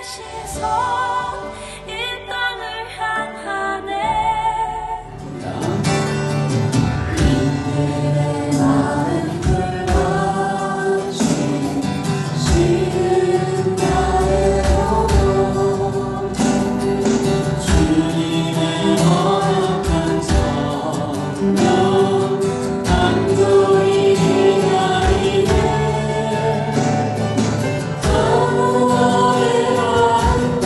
시선 이 땅을 향하네. 인들의 마음 불러주신 지금 나의 오고 주님의 거룩한 성령 안도리 나이네. 너의 안다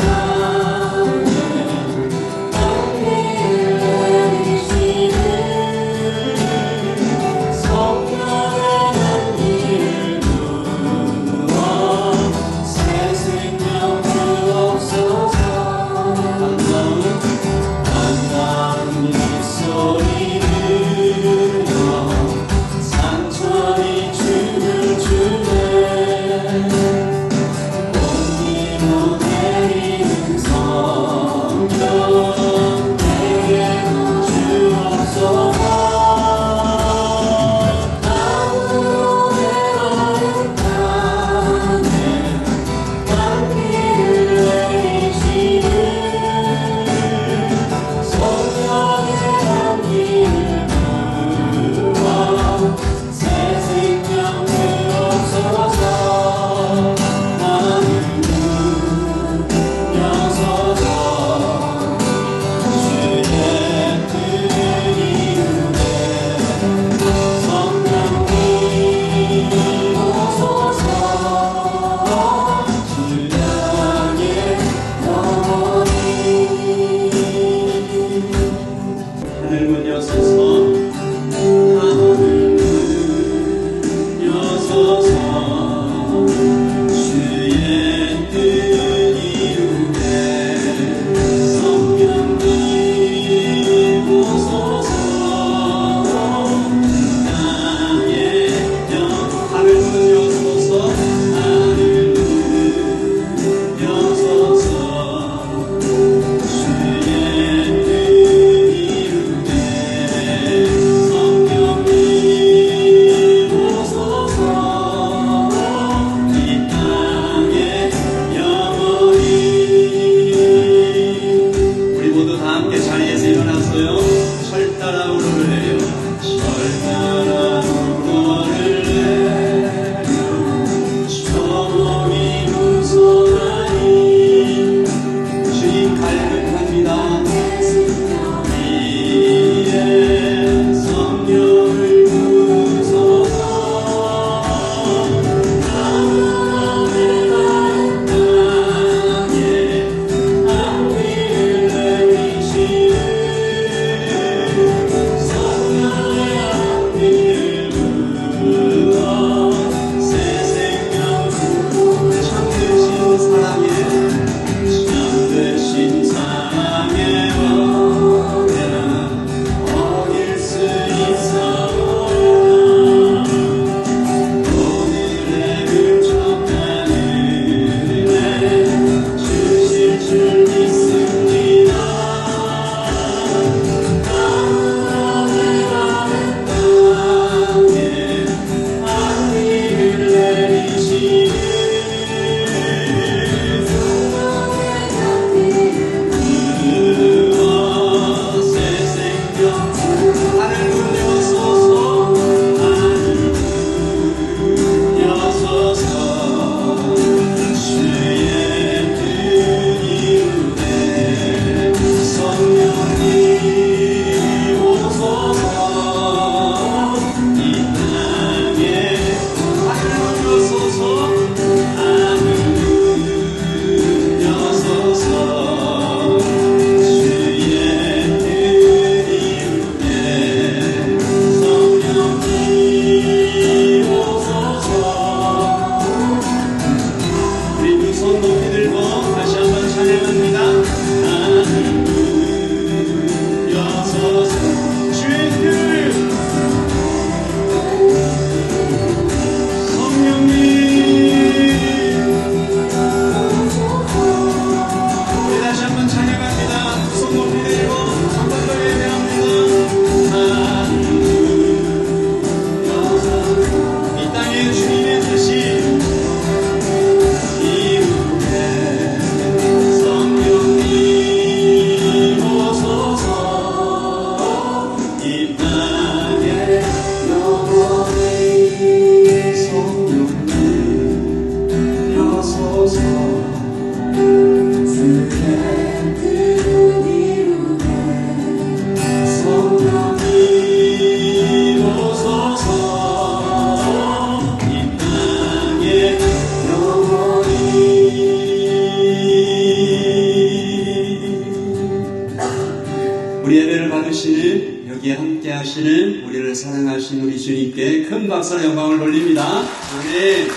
어디에 함께 하시는 우리를 사랑하신 우리 주님께 큰 박수로 영광을 돌립니다. 아멘.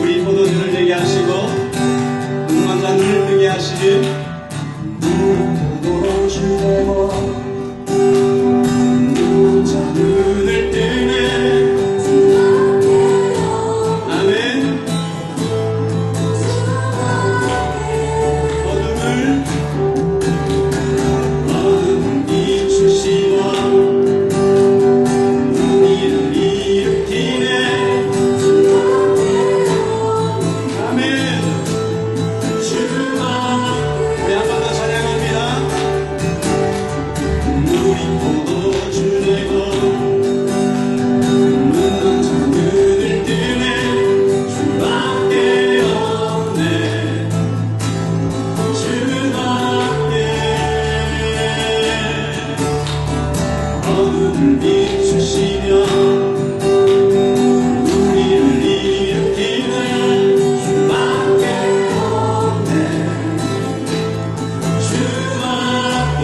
우리 포도주를 되게 하시고 눈먼 자 눈을 뜨게 하시는 포도주 되고 눈먼 자 눈을 뜨네. 아멘. 어둠을 비추시고 우리를 일으키네. 아멘. 주가 우리 한 번 더 찬양합니다. 우리 포도주 내고 눈먼 자 눈을 뜨네. 주밖에 없네. 주밖에. 어둠을 비추시며 우리를 일으키네. 주밖에 없네. 주밖에.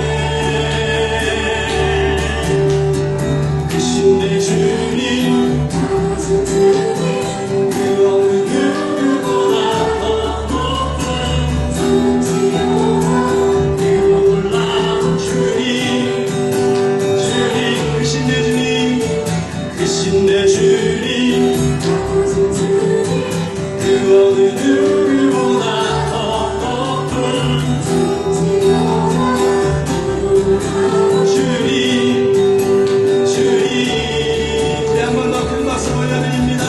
크신 내 주님 그 어느 누구보다 더 높은 그 놀라운 주님. 주님 크신 내 주님 크신 내 주님 그 어느 누구보다 더 높은 주님. 주님 우리 한 번 더 큰 박수 올려드립니다.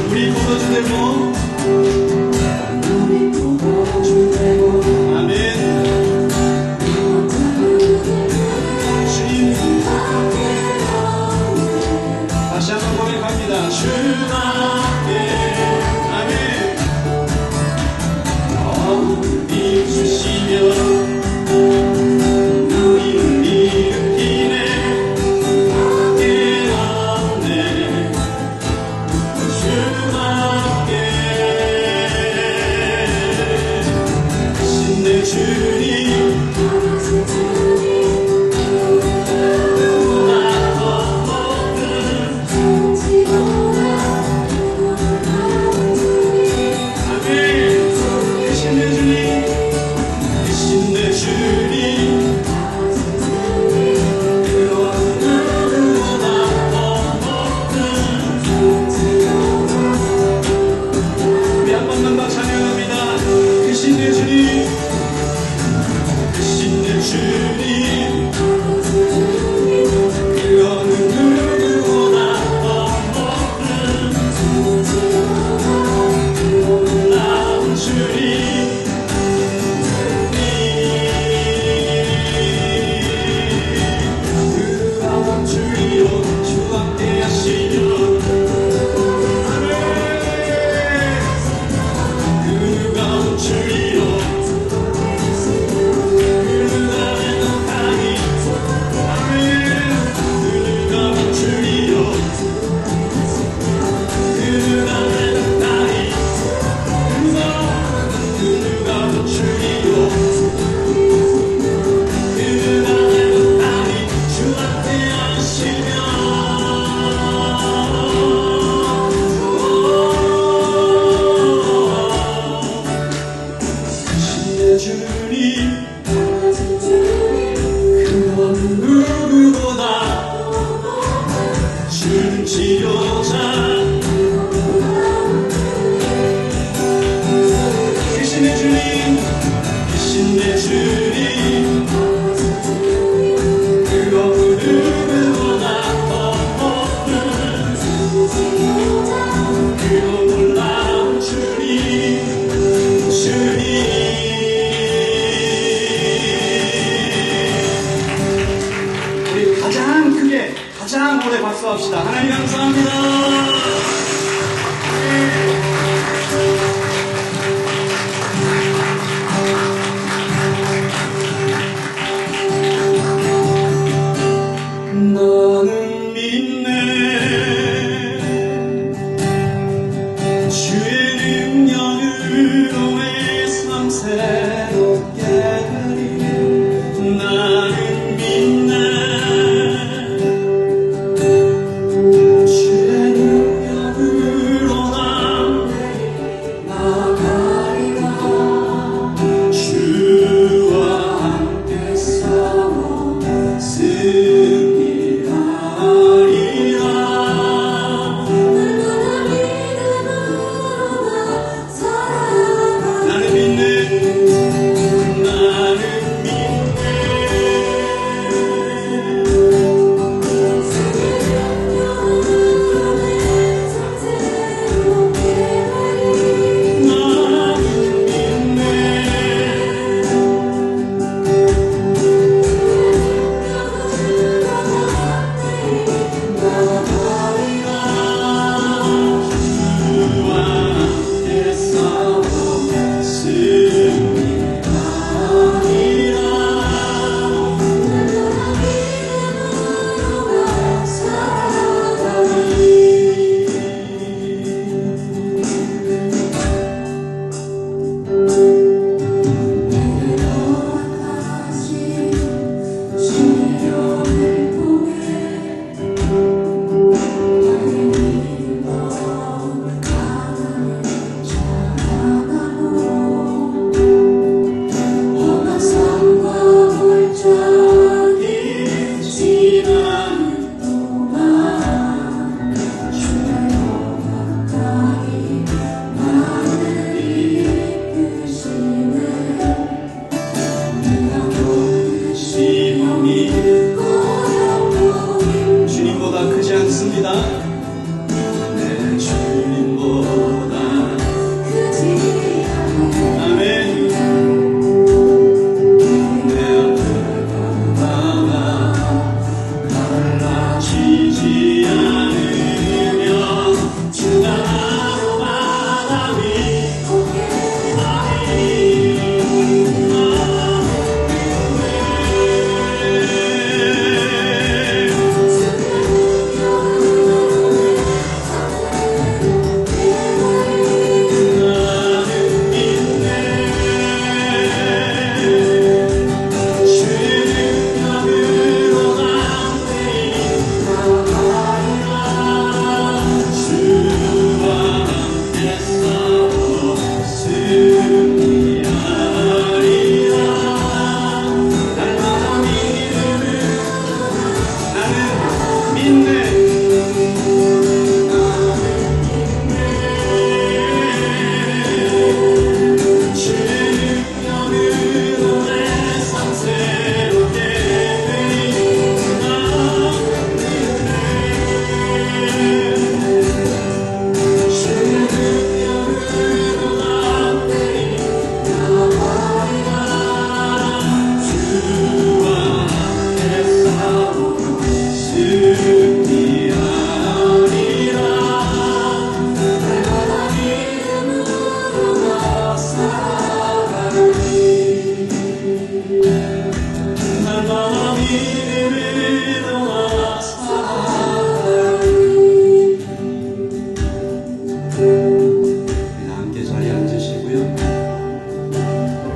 우리 포도주 되고 우리 포도주 되고 아멘. 주님 다시 한번 고백합니다. 주밖에. 아멘. 어둠을 비추시며 우리를 일으키네. 밖에 없네. 주밖에. 크신 내 주님 누구보다 더 높은. 아멘. 크신 내 주님 크신 내 주님 그 어느 누구보다 더 높은. 우리 한 번만 더 찬양합니다. 크신 내 주님 크신 내 주님 그 어느 누구보다 더 높은 놀라운 주님. 그가 주리로 주 함께 하시며 그가 주리로 그가 행복하니. 아멘. 그가 주리로 그가 행복하니. 그가 주리로 그가 행복하니. 주 함께 하시며 크신 내 주님 그 어느 누구보다 주는 치료자. 크신 내 주님 크신 내 주님 그 어느 누구보다 더 높은 그 놀라운 주님. 주님 우리 가장 크게 가장 오래 박수합시다. 하나님 감사합니다. 나는 믿네 주의 능력 주님보다 크지 않습니다. 내 주님보다 아멘. 내 앞을 바라 달라지지 않으면 주나로 바람이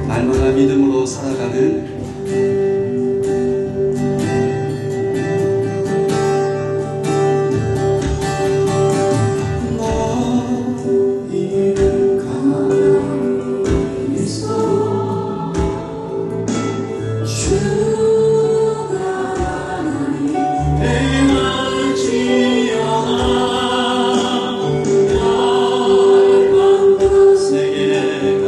날마다 믿음으로 살아가는 너희를 가만히 있어 주가 하나님 행할지어다 열방과 세계가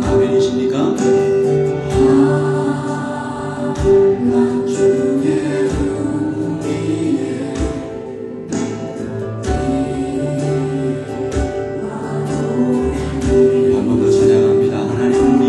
아멘이십니까? 한 번 더 찬양합니다. 하나님 위에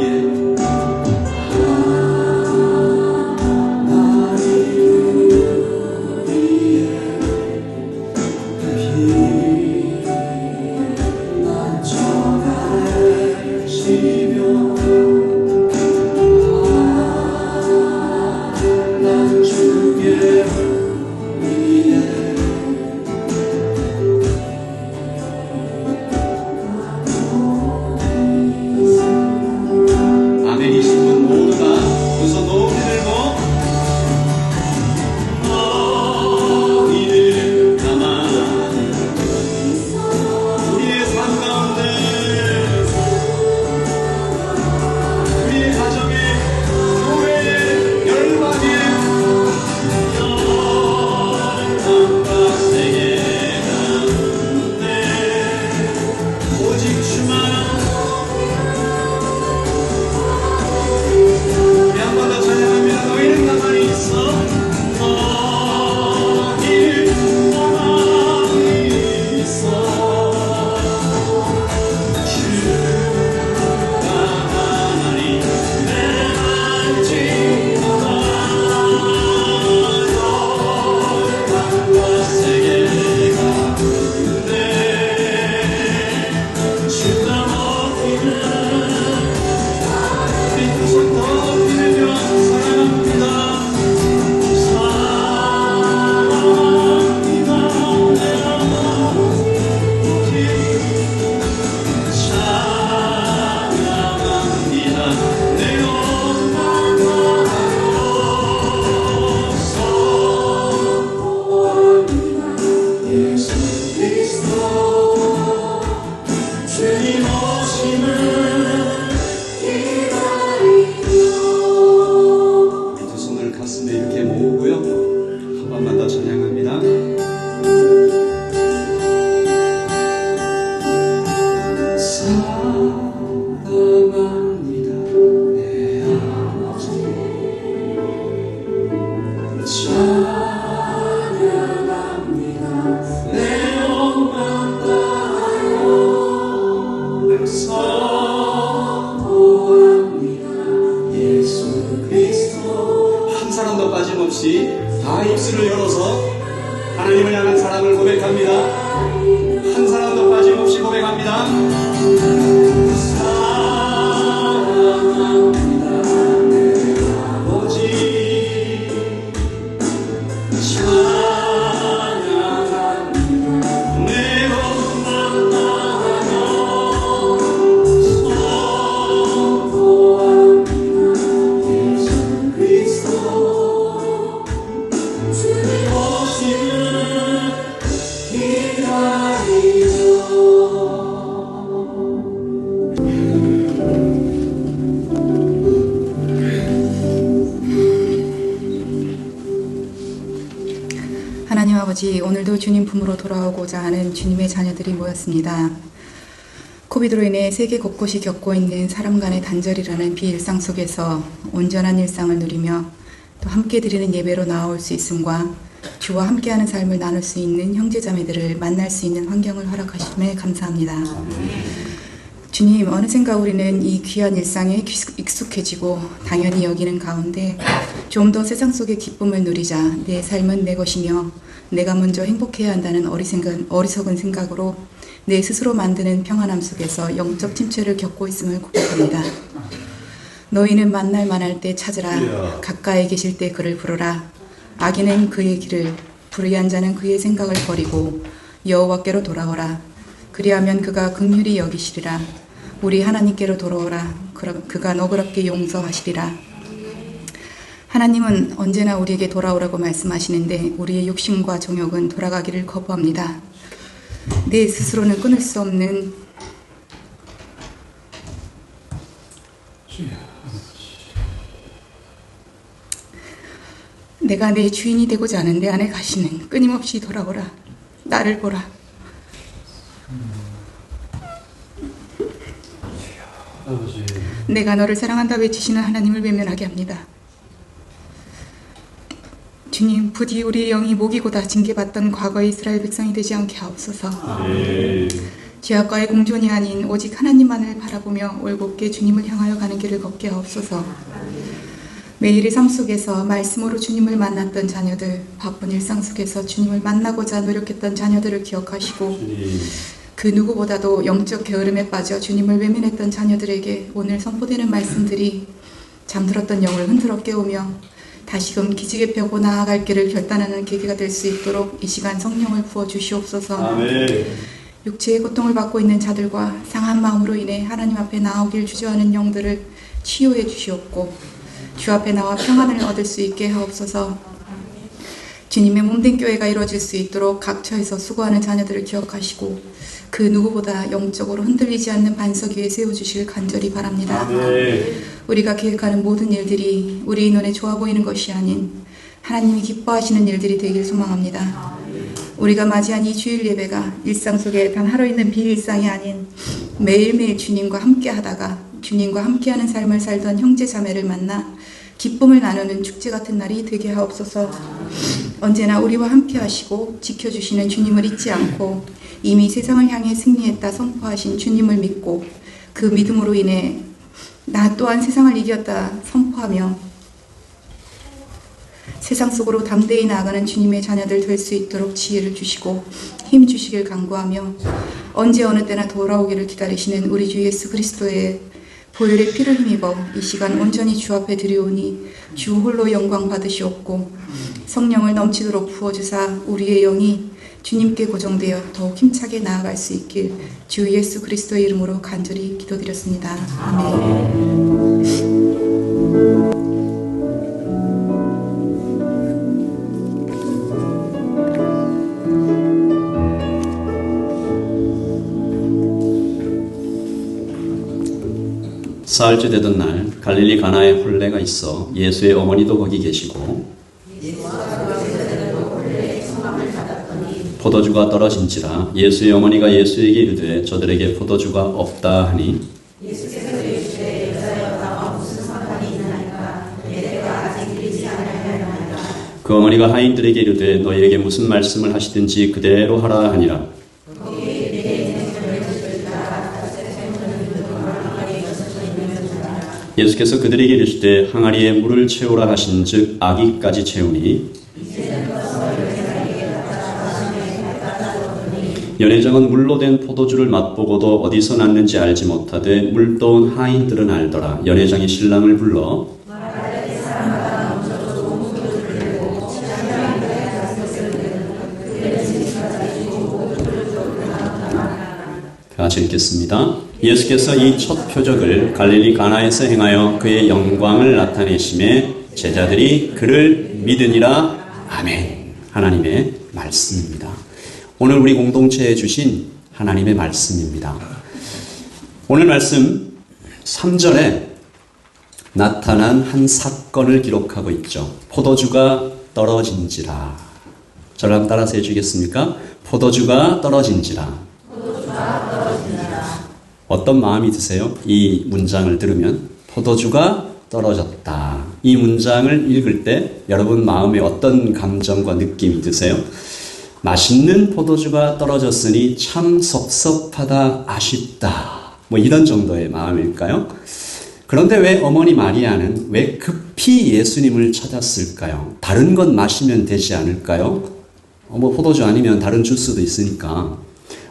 사랑을 고백합니다. 한 사람도 빠짐없이 고백합니다. 사랑합니다 내 아버지, 찬양합니다 내 엄마 나너, 선포합니다 예수 그리스도 주님 오시는 기다리며. 하나님 아버지, 오늘도 주님 품으로 돌아오고자 하는 주님의 자녀들이 모였습니다. 코비드로 인해 세계 곳곳이 겪고 있는 사람 간의 단절이라는 비일상 속에서 온전한 일상을 누리며 또 함께 드리는 예배로 나아올 수 있음과 주와 함께하는 삶을 나눌 수 있는 형제자매들을 만날 수 있는 환경을 허락하심에 감사합니다. 주님, 어느샌가 우리는 이 귀한 일상에 익숙해지고 당연히 여기는 가운데 좀 더 세상 속의 기쁨을 누리자, 내 삶은 내 것이며 내가 먼저 행복해야 한다는 어리석은 생각으로 내 스스로 만드는 평안함 속에서 영적 침체를 겪고 있음을 고백합니다. 너희는 만날 만할 때 찾으라. 가까이 계실 때 그를 부르라. 악인은 그의 길을, 불의한 자는 그의 생각을 버리고 여호와께로 돌아오라. 그리하면 그가 긍휼히 여기시리라. 우리 하나님께로 돌아오라. 그가 너그럽게 용서하시리라. 하나님은 언제나 우리에게 돌아오라고 말씀하시는데 우리의 욕심과 정욕은 돌아가기를 거부합니다. 내 스스로는 끊을 수 없는 내가 내 주인이 되고자 하는 내 안에 가시는 끊임없이 돌아오라. 나를 보라. 내가 너를 사랑한다 외치시는 하나님을 외면하게 합니다. 주님, 부디 우리의 영이 목이고다 징계받던 과거의 이스라엘 백성이 되지 않게 하옵소서. 죄악과의 공존이 아닌 오직 하나님만을 바라보며 올곧게 주님을 향하여 가는 길을 걷게 하옵소서. 매일의 삶 속에서 말씀으로 주님을 만났던 자녀들, 바쁜 일상 속에서 주님을 만나고자 노력했던 자녀들을 기억하시고 그 누구보다도 영적 게으름에 빠져 주님을 외면했던 자녀들에게 오늘 선포되는 말씀들이 잠들었던 영을 흔들어 깨우며 다시금 기지개 펴고 나아갈 길을 결단하는 계기가 될 수 있도록 이 시간 성령을 부어주시옵소서. 아멘. 육체의 고통을 받고 있는 자들과 상한 마음으로 인해 하나님 앞에 나오길 주저하는 영들을 치유해 주시옵고 주 앞에 나와 평안을 얻을 수 있게 하옵소서. 주님의 몸된 교회가 이루어질 수 있도록 각 처에서 수고하는 자녀들을 기억하시고 그 누구보다 영적으로 흔들리지 않는 반석 위에 세워주실 간절히 바랍니다. 우리가 계획하는 모든 일들이 우리 눈에 좋아 보이는 것이 아닌 하나님이 기뻐하시는 일들이 되길 소망합니다. 우리가 맞이한 이 주일 예배가 일상 속에 단 하루 있는 비일상이 아닌 매일매일 주님과 함께 하다가 주님과 함께하는 삶을 살던 형제 자매를 만나 기쁨을 나누는 축제 같은 날이 되게 하옵소서. 언제나 우리와 함께 하시고 지켜주시는 주님을 잊지 않고 이미 세상을 향해 승리했다 선포하신 주님을 믿고 그 믿음으로 인해 나 또한 세상을 이겼다 선포하며 세상 속으로 담대히 나아가는 주님의 자녀들 될 수 있도록 지혜를 주시고 힘 주시길 간구하며 언제 어느 때나 돌아오기를 기다리시는 우리 주 예수 그리스도의 보혈의 피를 힘입어 이 시간 온전히 주 앞에 드리오니 주 홀로 영광 받으시옵고 성령을 넘치도록 부어주사 우리의 영이 주님께 고정되어 더욱 힘차게 나아갈 수 있길 주 예수 그리스도의 이름으로 간절히 기도드렸습니다. 아멘. 사흘째 되던 날 갈릴리 가나에 혼례가 있어 예수의 어머니도 거기 계시고 포도주가 떨어진지라 예수의 어머니가 예수에게 이르되 저들에게 포도주가 없다 하니 예수께서 이르시되 여자여 나와 무슨 상관이 있나이까 내 때가 아직 이르지 아니하였나이까 그 어머니가 하인들에게 이르되 너희에게 무슨 말씀을 하시든지 그대로 하라 하니라. 예수께서 그들에게 이르시되 항아리에 물을 채우라 하신즉 아기까지 채우니 연회장은 물로 된 포도주를 맛보고도 어디서 났는지 알지 못하되 물도온 하인들은 알더라. 연회장이 신랑을 불러 같이 읽겠습니다. 예수께서 이 첫 표적을 갈릴리 가나에서 행하여 그의 영광을 나타내심에 제자들이 그를 믿으니라. 아멘. 하나님의 말씀입니다. 오늘 우리 공동체에 주신 하나님의 말씀입니다. 오늘 말씀 3절에 나타난 한 사건을 기록하고 있죠. 포도주가 떨어진지라. 저를 한번 따라서 해주겠습니까? 포도주가 떨어진지라. 어떤 마음이 드세요? 이 문장을 들으면 포도주가 떨어졌다. 이 문장을 읽을 때 여러분 마음에 어떤 감정과 느낌이 드세요? 맛있는 포도주가 떨어졌으니 참 섭섭하다, 아쉽다. 뭐 이런 정도의 마음일까요? 그런데 왜 어머니 마리아는 왜 급히 예수님을 찾았을까요? 다른 것 마시면 되지 않을까요? 뭐 포도주 아니면 다른 주스도 있으니까.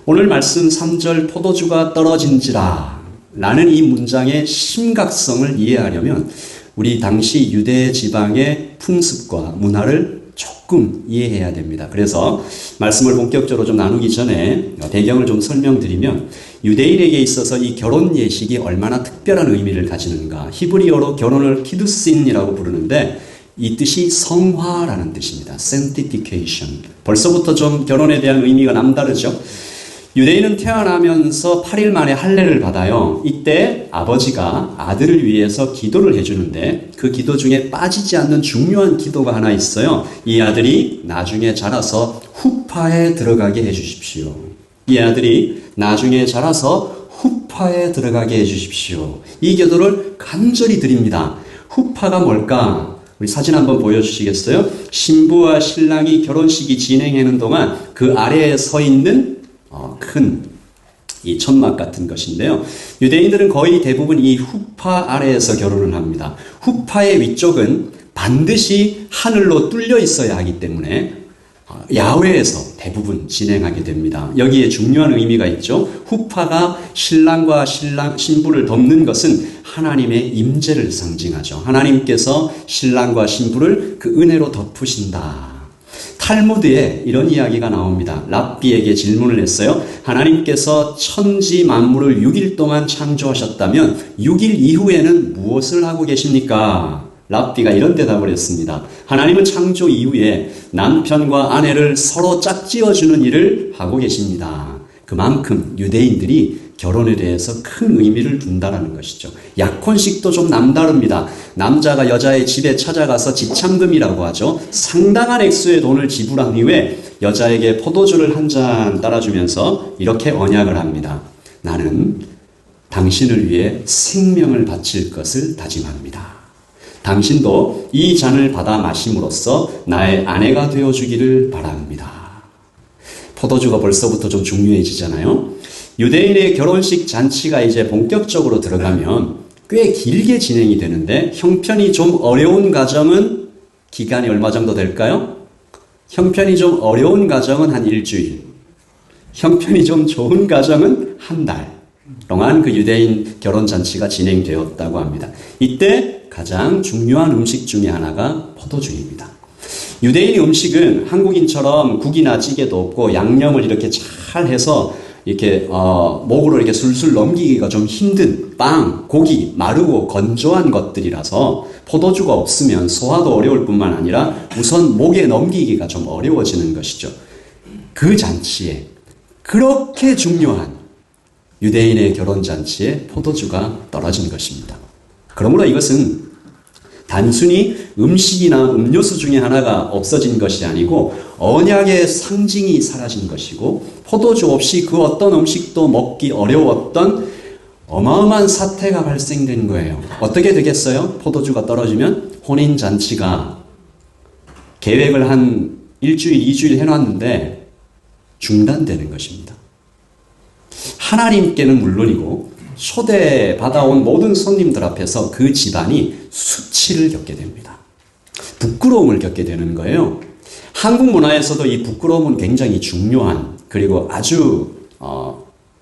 오늘 말씀 3절 포도주가 떨어진지라 라는 이 문장의 심각성을 이해하려면 우리 당시 유대 지방의 풍습과 문화를 조금 이해해야 됩니다. 그래서 말씀을 본격적으로 좀 나누기 전에 배경을 좀 설명드리면 유대인에게 있어서 이 결혼 예식이 얼마나 특별한 의미를 가지는가. 히브리어로 결혼을 키두신이라고 부르는데 이 뜻이 성화라는 뜻입니다. sanctification. 벌써부터 좀 결혼에 대한 의미가 남다르죠. 유대인은 태어나면서 8일 만에 할례를 받아요. 이때 아버지가 아들을 위해서 기도를 해주는데 그 기도 중에 빠지지 않는 중요한 기도가 하나 있어요. 이 아들이 나중에 자라서 후파에 들어가게 해주십시오. 이 아들이 나중에 자라서 후파에 들어가게 해주십시오. 이 기도를 간절히 드립니다. 후파가 뭘까? 우리 사진 한번 보여주시겠어요? 신부와 신랑이 결혼식이 진행하는 동안 그 아래에 서 있는 큰 이 천막 같은 것인데요. 유대인들은 거의 대부분 이 후파 아래에서 결혼을 합니다. 후파의 위쪽은 반드시 하늘로 뚫려 있어야 하기 때문에 야외에서 대부분 진행하게 됩니다. 여기에 중요한 의미가 있죠. 후파가 신랑과 신부를 덮는 것은 하나님의 임재를 상징하죠. 하나님께서 신랑과 신부를 그 은혜로 덮으신다. 탈무드에 이런 이야기가 나옵니다. 랍비에게 질문을 했어요. 하나님께서 천지 만물을 6일 동안 창조하셨다면 6일 이후에는 무엇을 하고 계십니까? 랍비가 이런 대답을 했습니다. 하나님은 창조 이후에 남편과 아내를 서로 짝지어주는 일을 하고 계십니다. 그만큼 유대인들이 결혼에 대해서 큰 의미를 둔다는 것이죠. 약혼식도 좀 남다릅니다. 남자가 여자의 집에 찾아가서 지참금이라고 하죠. 상당한 액수의 돈을 지불한 이후에 여자에게 포도주를 한 잔 따라주면서 이렇게 언약을 합니다. 나는 당신을 위해 생명을 바칠 것을 다짐합니다. 당신도 이 잔을 받아 마심으로써 나의 아내가 되어주기를 바랍니다. 포도주가 벌써부터 좀 중요해지잖아요. 유대인의 결혼식 잔치가 이제 본격적으로 들어가면 꽤 길게 진행이 되는데 형편이 좀 어려운 가정은 기간이 얼마 정도 될까요? 형편이 좀 어려운 가정은 한 일주일, 형편이 좀 좋은 가정은 한 달 동안 그 유대인 결혼잔치가 진행되었다고 합니다. 이때 가장 중요한 음식 중에 하나가 포도주입니다. 유대인 음식은 한국인처럼 국이나 찌개도 없고 양념을 이렇게 잘 해서 이렇게 목으로 이렇게 술술 넘기기가 좀 힘든 빵, 고기, 마르고 건조한 것들이라서 포도주가 없으면 소화도 어려울 뿐만 아니라 우선 목에 넘기기가 좀 어려워지는 것이죠. 그 잔치에 그렇게 중요한 유대인의 결혼잔치에 포도주가 떨어진 것입니다. 그러므로 이것은 단순히 음식이나 음료수 중에 하나가 없어진 것이 아니고 언약의 상징이 사라진 것이고 포도주 없이 그 어떤 음식도 먹기 어려웠던 어마어마한 사태가 발생된 거예요. 어떻게 되겠어요? 포도주가 떨어지면 혼인잔치가 계획을 한 일주일, 2주일 해놨는데 중단되는 것입니다. 하나님께는 물론이고 초대받아온 모든 손님들 앞에서 그 집안이 수치를 겪게 됩니다. 부끄러움을 겪게 되는 거예요. 한국 문화에서도 이 부끄러움은 굉장히 중요한 그리고 아주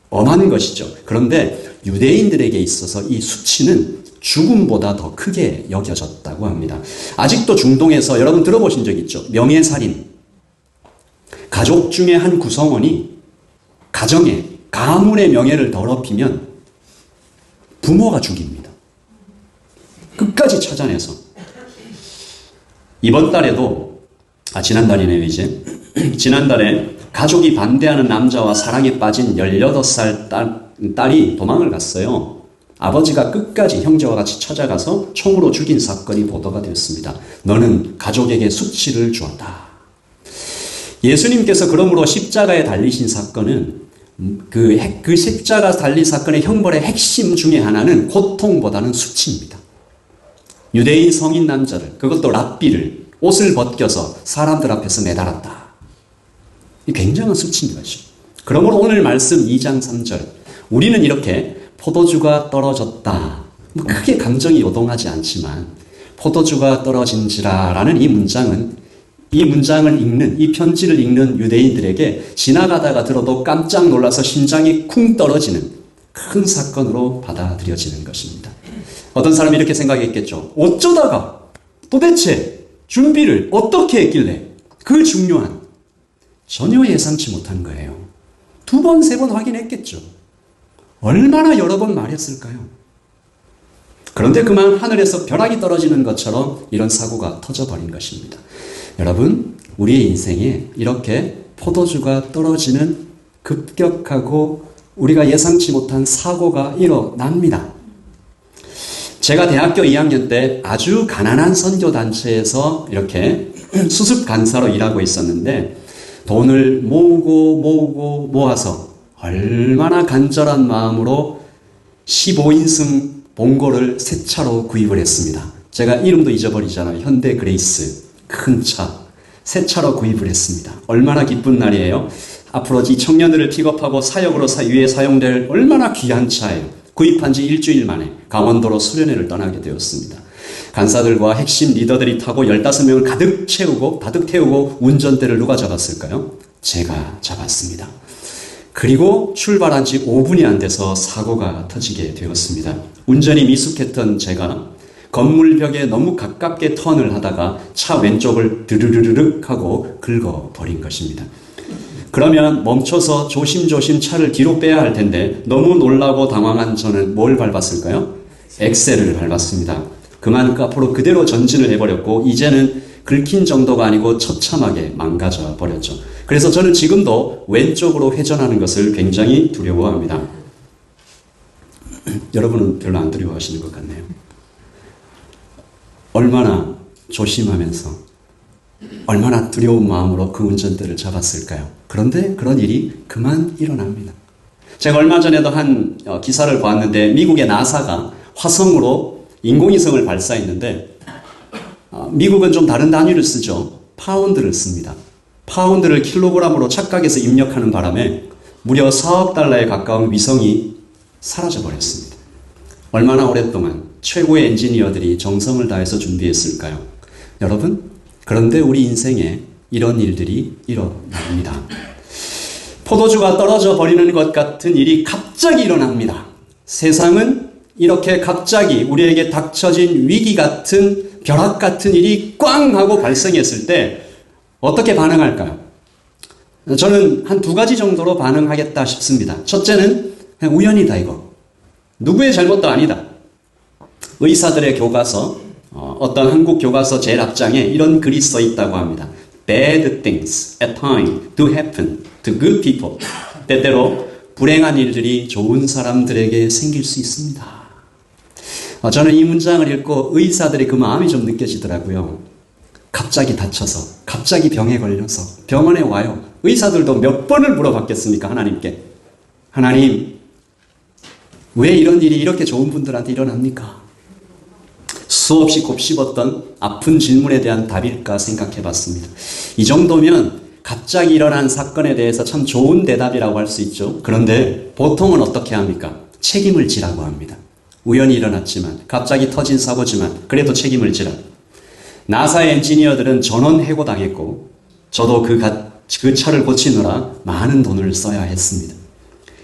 엄한 것이죠. 그런데 유대인들에게 있어서 이 수치는 죽음보다 더 크게 여겨졌다고 합니다. 아직도 중동에서 여러분 들어보신 적 있죠? 명예살인. 가족 중에 한 구성원이 가정에 가문의 명예를 더럽히면 부모가 죽입니다. 끝까지 찾아내서. 이번 달에도 지난달이네요 이제. 지난달에 가족이 반대하는 남자와 사랑에 빠진 18살 딸이 도망을 갔어요. 아버지가 끝까지 형제와 같이 찾아가서 총으로 죽인 사건이 보도가 되었습니다. 너는 가족에게 수치를 주었다. 예수님께서 그러므로 십자가에 달리신 사건은 그 십자가 달린 사건의 형벌의 핵심 중에 하나는 고통보다는 수치입니다. 유대인 성인 남자를, 그것도 랍비를 옷을 벗겨서 사람들 앞에서 매달았다. 이 굉장한 수치인 것이죠. 그러므로 오늘 말씀 2장 3절 우리는 이렇게 포도주가 떨어졌다. 크게 감정이 요동하지 않지만 포도주가 떨어진지라라는 이 문장을 읽는 이 편지를 읽는 유대인들에게 지나가다가 들어도 깜짝 놀라서 심장이 쿵 떨어지는 큰 사건으로 받아들여지는 것입니다. 어떤 사람이 이렇게 생각했겠죠. 어쩌다가 도대체 준비를 어떻게 했길래 그 중요한 전혀 예상치 못한 거예요. 2번, 3번 확인했겠죠. 얼마나 여러 번 말했을까요? 그런데 그만 하늘에서 벼락이 떨어지는 것처럼 이런 사고가 터져버린 것입니다. 여러분, 우리의 인생에 이렇게 포도주가 떨어지는 급격하고 우리가 예상치 못한 사고가 일어납니다. 제가 대학교 2학년 때 아주 가난한 선교단체에서 이렇게 수습 간사로 일하고 있었는데 돈을 모아서 얼마나 간절한 마음으로 15인승 봉고를 새 차로 구입을 했습니다. 제가 이름도 잊어버리잖아요. 현대 그레이스. 큰 차. 새 차로 구입을 했습니다. 얼마나 기쁜 날이에요. 앞으로 이 청년들을 픽업하고 사역으로 위에 사용될 얼마나 귀한 차예요. 구입한 지 일주일 만에 강원도로 수련회를 떠나게 되었습니다. 간사들과 핵심 리더들이 타고 15명을 가득 태우고 운전대를 누가 잡았을까요? 제가 잡았습니다. 그리고 출발한 지 5분이 안 돼서 사고가 터지게 되었습니다. 운전이 미숙했던 제가 건물 벽에 너무 가깝게 턴을 하다가 차 왼쪽을 드르르륵 하고 긁어버린 것입니다. 그러면 멈춰서 조심조심 차를 뒤로 빼야 할 텐데 너무 놀라고 당황한 저는 뭘 밟았을까요? 엑셀을 밟았습니다. 그만 앞으로 그대로 전진을 해버렸고 이제는 긁힌 정도가 아니고 처참하게 망가져 버렸죠. 그래서 저는 지금도 왼쪽으로 회전하는 것을 굉장히 두려워합니다. 여러분은 별로 안 두려워하시는 것 같네요. 얼마나 조심하면서 얼마나 두려운 마음으로 그 운전대를 잡았을까요? 그런데 그런 일이 그만 일어납니다. 제가 얼마 전에도 한 기사를 봤는데 미국의 나사가 화성으로 인공위성을 발사했는데 미국은 좀 다른 단위를 쓰죠. 파운드를 씁니다. 파운드를 킬로그램으로 착각해서 입력하는 바람에 무려 4억 달러에 가까운 위성이 사라져버렸습니다. 얼마나 오랫동안 최고의 엔지니어들이 정성을 다해서 준비했을까요? 여러분, 그런데 우리 인생에 이런 일들이 일어납니다. 포도주가 떨어져 버리는 것 같은 일이 갑자기 일어납니다. 세상은 이렇게 갑자기 우리에게 닥쳐진 위기 같은 벼락 같은 일이 꽝 하고 발생했을 때 어떻게 반응할까요? 저는 한 2가지 정도로 반응하겠다 싶습니다. 첫째는 그냥 우연이다 이거. 누구의 잘못도 아니다. 의사들의 교과서, 어떤 한국 교과서 제일 앞장에 이런 글이 써 있다고 합니다. Bad things at times do happen to good people. 때때로 불행한 일들이 좋은 사람들에게 생길 수 있습니다. 저는 이 문장을 읽고 의사들의 그 마음이 좀 느껴지더라고요. 갑자기 다쳐서, 갑자기 병에 걸려서 병원에 와요. 의사들도 몇 번을 물어봤겠습니까? 하나님께. 하나님, 왜 이런 일이 이렇게 좋은 분들한테 일어납니까? 수없이 곱씹었던 아픈 질문에 대한 답일까 생각해 봤습니다. 이 정도면 갑자기 일어난 사건에 대해서 참 좋은 대답이라고 할 수 있죠. 그런데 보통은 어떻게 합니까? 책임을 지라고 합니다. 우연히 일어났지만, 갑자기 터진 사고지만 그래도 책임을 지라. 나사의 엔지니어들은 전원 해고당했고 저도 그 차를 고치느라 많은 돈을 써야 했습니다.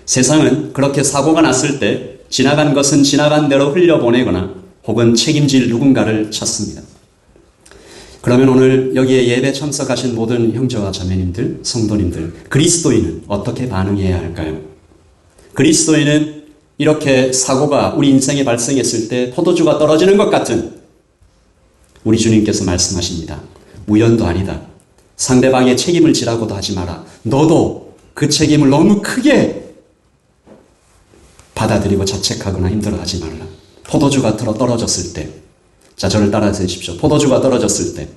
세상은 그렇게 사고가 났을 때 지나간 것은 지나간 대로 흘려보내거나 혹은 책임질 누군가를 찾습니다. 그러면 오늘 여기에 예배 참석하신 모든 형제와 자매님들, 성도님들, 그리스도인은 어떻게 반응해야 할까요? 그리스도인은 이렇게 사고가 우리 인생에 발생했을 때 포도주가 떨어지는 것 같은 우리 주님께서 말씀하십니다. 우연도 아니다. 상대방의 책임을 지라고도 하지 마라. 너도 그 책임을 너무 크게 받아들이고 자책하거나 힘들어하지 말라. 포도주가 떨어졌을 때, 자, 저를 따라해 주십시오. 포도주가 떨어졌을 때,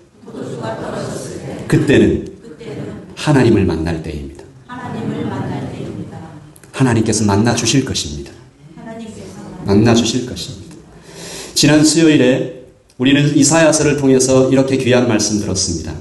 그때는 하나님을 만날 때입니다. 하나님께서 만나 주실 것입니다. 만나 주실 것입니다. 지난 수요일에 우리는 이사야서를 통해서 이렇게 귀한 말씀 들었습니다.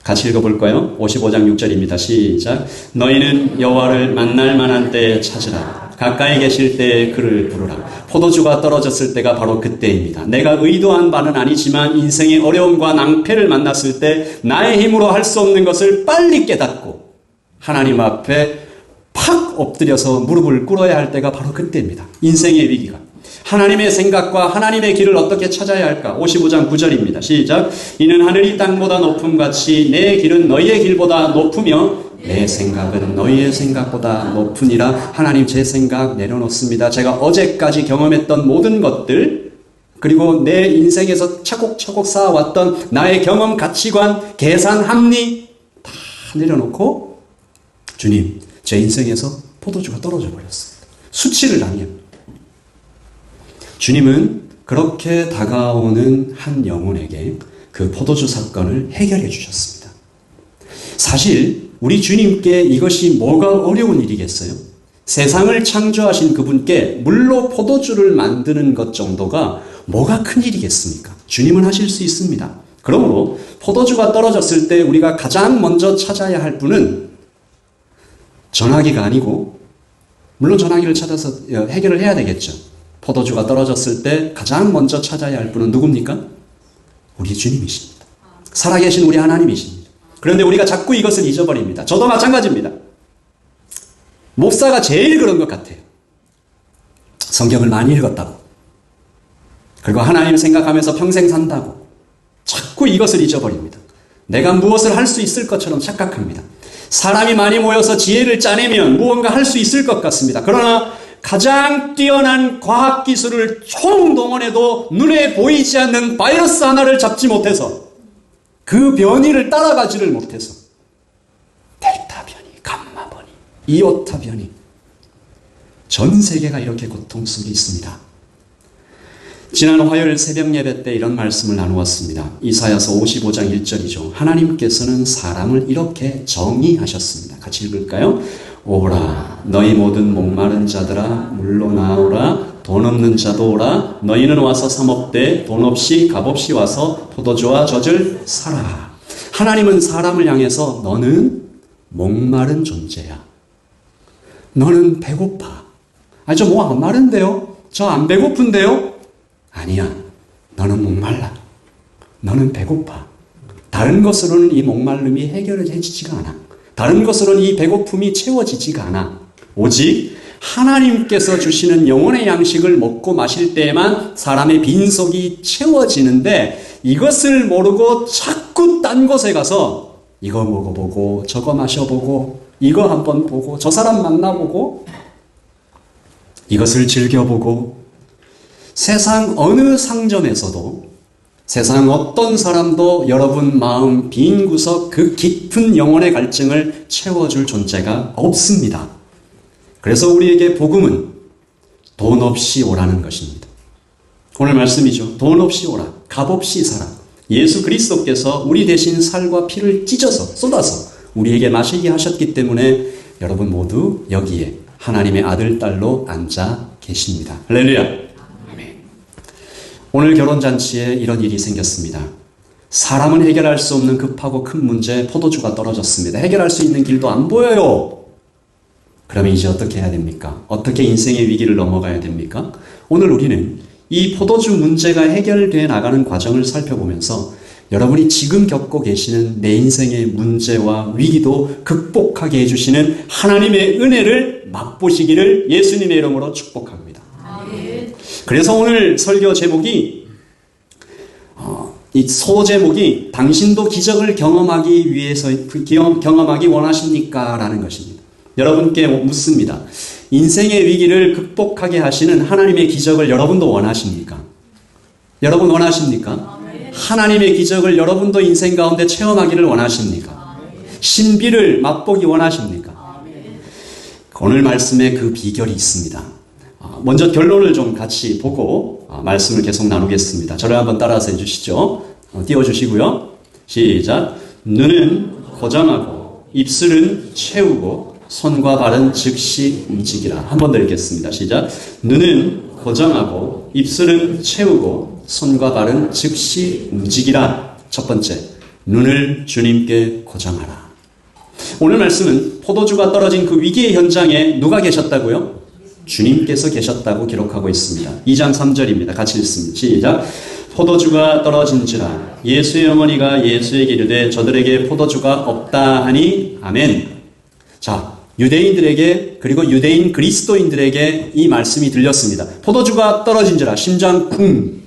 같이 읽어볼까요? 55장 6절입니다. 시작. 너희는 여호와를 만날 만한 때에 찾으라. 가까이 계실 때에 그를 부르라. 포도주가 떨어졌을 때가 바로 그때입니다. 내가 의도한 바는 아니지만 인생의 어려움과 낭패를 만났을 때 나의 힘으로 할 수 없는 것을 빨리 깨닫고 하나님 앞에 팍 엎드려서 무릎을 꿇어야 할 때가 바로 그때입니다. 인생의 위기가. 하나님의 생각과 하나님의 길을 어떻게 찾아야 할까? 55장 9절입니다. 시작. 이는 하늘이 땅보다 높음같이 내 길은 너희의 길보다 높으며 내 생각은 너희의 생각보다 높으니라. 하나님 제 생각 내려놓습니다. 제가 어제까지 경험했던 모든 것들 그리고 내 인생에서 차곡차곡 쌓아왔던 나의 경험, 가치관, 계산, 합리 다 내려놓고 주님 제 인생에서 포도주가 떨어져 버렸습니다. 수치를 당해요. 주님은 그렇게 다가오는 한 영혼에게 그 포도주 사건을 해결해 주셨습니다. 사실 우리 주님께 이것이 뭐가 어려운 일이겠어요? 세상을 창조하신 그분께 물로 포도주를 만드는 것 정도가 뭐가 큰 일이겠습니까? 주님은 하실 수 있습니다. 그러므로 포도주가 떨어졌을 때 우리가 가장 먼저 찾아야 할 분은 전화기가 아니고, 물론 전화기를 찾아서 해결을 해야 되겠죠. 포도주가 떨어졌을 때 가장 먼저 찾아야 할 분은 누굽니까? 우리 주님이십니다. 살아계신 우리 하나님이십니다. 그런데 우리가 자꾸 이것을 잊어버립니다. 저도 마찬가지입니다. 목사가 제일 그런 것 같아요. 성경을 많이 읽었다고, 그리고 하나님 생각하면서 평생 산다고 자꾸 이것을 잊어버립니다. 내가 무엇을 할 수 있을 것처럼 착각합니다. 사람이 많이 모여서 지혜를 짜내면 무언가 할 수 있을 것 같습니다. 그러나 가장 뛰어난 과학기술을 총동원해도 눈에 보이지 않는 바이러스 하나를 잡지 못해서, 그 변이를 따라가지를 못해서 델타 변이, 감마 변이, 이오타 변이, 전 세계가 이렇게 고통 속에 있습니다. 지난 화요일 새벽 예배 때 이런 말씀을 나누었습니다. 이사야서 55장 1절이죠. 하나님께서는 사람을 이렇게 정의하셨습니다. 같이 읽을까요? 오라 너희 모든 목마른 자들아 물로 나오라. 돈 없는 자도 오라. 너희는 와서 사 먹되 돈 없이 값없이 와서 포도주와 젖을 사라. 하나님은 사람을 향해서 너는 목마른 존재야. 너는 배고파. 아니 저 뭐 안 마른데요? 저 안 배고픈데요? 아니야. 너는 목말라. 너는 배고파. 다른 것으로는 이 목말름이 해결해지지가 않아. 다른 것으로는 이 배고픔이 채워지지가 않아. 오직 하나님께서 주시는 영혼의 양식을 먹고 마실 때에만 사람의 빈속이 채워지는데, 이것을 모르고 자꾸 딴 곳에 가서 이거 먹어보고 저거 마셔보고 이거 한번 보고 저 사람 만나보고 이것을 즐겨보고, 세상 어느 상점에서도, 세상 어떤 사람도 여러분 마음 빈 구석 그 깊은 영혼의 갈증을 채워줄 존재가 없습니다. 그래서 우리에게 복음은 돈 없이 오라는 것입니다. 오늘 말씀이죠. 돈 없이 오라. 값 없이 살아. 예수 그리스도께서 우리 대신 살과 피를 찢어서 쏟아서 우리에게 마시게 하셨기 때문에 여러분 모두 여기에 하나님의 아들, 딸로 앉아 계십니다. 할렐루야. 오늘 결혼잔치에 이런 일이 생겼습니다. 사람은 해결할 수 없는 급하고 큰 문제, 포도주가 떨어졌습니다. 해결할 수 있는 길도 안 보여요. 그러면 이제 어떻게 해야 됩니까? 어떻게 인생의 위기를 넘어가야 됩니까? 오늘 우리는 이 포도주 문제가 해결되어 나가는 과정을 살펴보면서 여러분이 지금 겪고 계시는 내 인생의 문제와 위기도 극복하게 해주시는 하나님의 은혜를 맛보시기를 예수님의 이름으로 축복합니다. 그래서 오늘 설교 제목이 이 소제목이 당신도 기적을 경험하기 위해서 경험하기 원하십니까? 라는 것입니다. 여러분께 묻습니다. 인생의 위기를 극복하게 하시는 하나님의 기적을 여러분도 원하십니까? 여러분 원하십니까? 하나님의 기적을 여러분도 인생 가운데 체험하기를 원하십니까? 신비를 맛보기 원하십니까? 오늘 말씀에 그 비결이 있습니다. 먼저 결론을 좀 같이 보고 말씀을 계속 나누겠습니다. 저를 한번 따라서 해주시죠. 띄워주시고요. 시작. 눈은 고정하고 입술은 채우고 손과 발은 즉시 움직이라. 한 번 더 읽겠습니다. 시작. 눈은 고정하고 입술은 채우고 손과 발은 즉시 움직이라. 첫 번째, 눈을 주님께 고정하라. 오늘 말씀은 포도주가 떨어진 그 위기의 현장에 누가 계셨다고요? 주님께서 계셨다고 기록하고 있습니다. 2장 3절입니다. 같이 읽습니다. 시작. 포도주가 떨어진지라 예수의 어머니가 예수에게 이르되 저들에게 포도주가 없다 하니 아멘. 자, 유대인들에게 그리고 유대인 그리스도인들에게 이 말씀이 들렸습니다. 포도주가 떨어진지라 심장 쿵.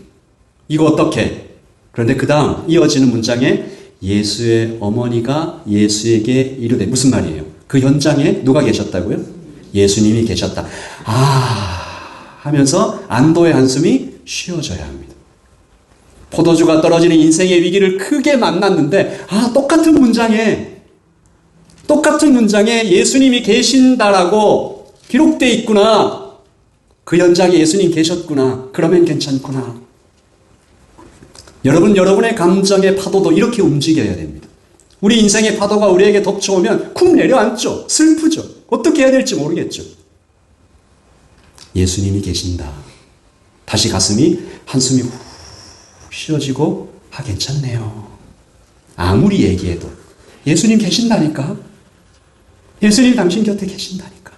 이거 어떻게? 그런데 그 다음 이어지는 문장에 예수의 어머니가 예수에게 이르되 무슨 말이에요? 그 현장에 누가 계셨다고요? 예수님이 계셨다. 하면서 안도의 한숨이 쉬어져야 합니다. 포도주가 떨어지는 인생의 위기를 크게 만났는데 똑같은 문장에 예수님이 계신다라고 기록되어 있구나. 그 현장에 예수님 계셨구나. 그러면 괜찮구나. 여러분의 감정의 파도도 이렇게 움직여야 됩니다. 우리 인생의 파도가 우리에게 덮쳐오면 쿵 내려앉죠. 슬프죠. 어떻게 해야 될지 모르겠죠. 예수님이 계신다. 다시 한숨이 후 쉬어지고 괜찮네요. 아무리 얘기해도 예수님 계신다니까. 예수님 당신 곁에 계신다니까.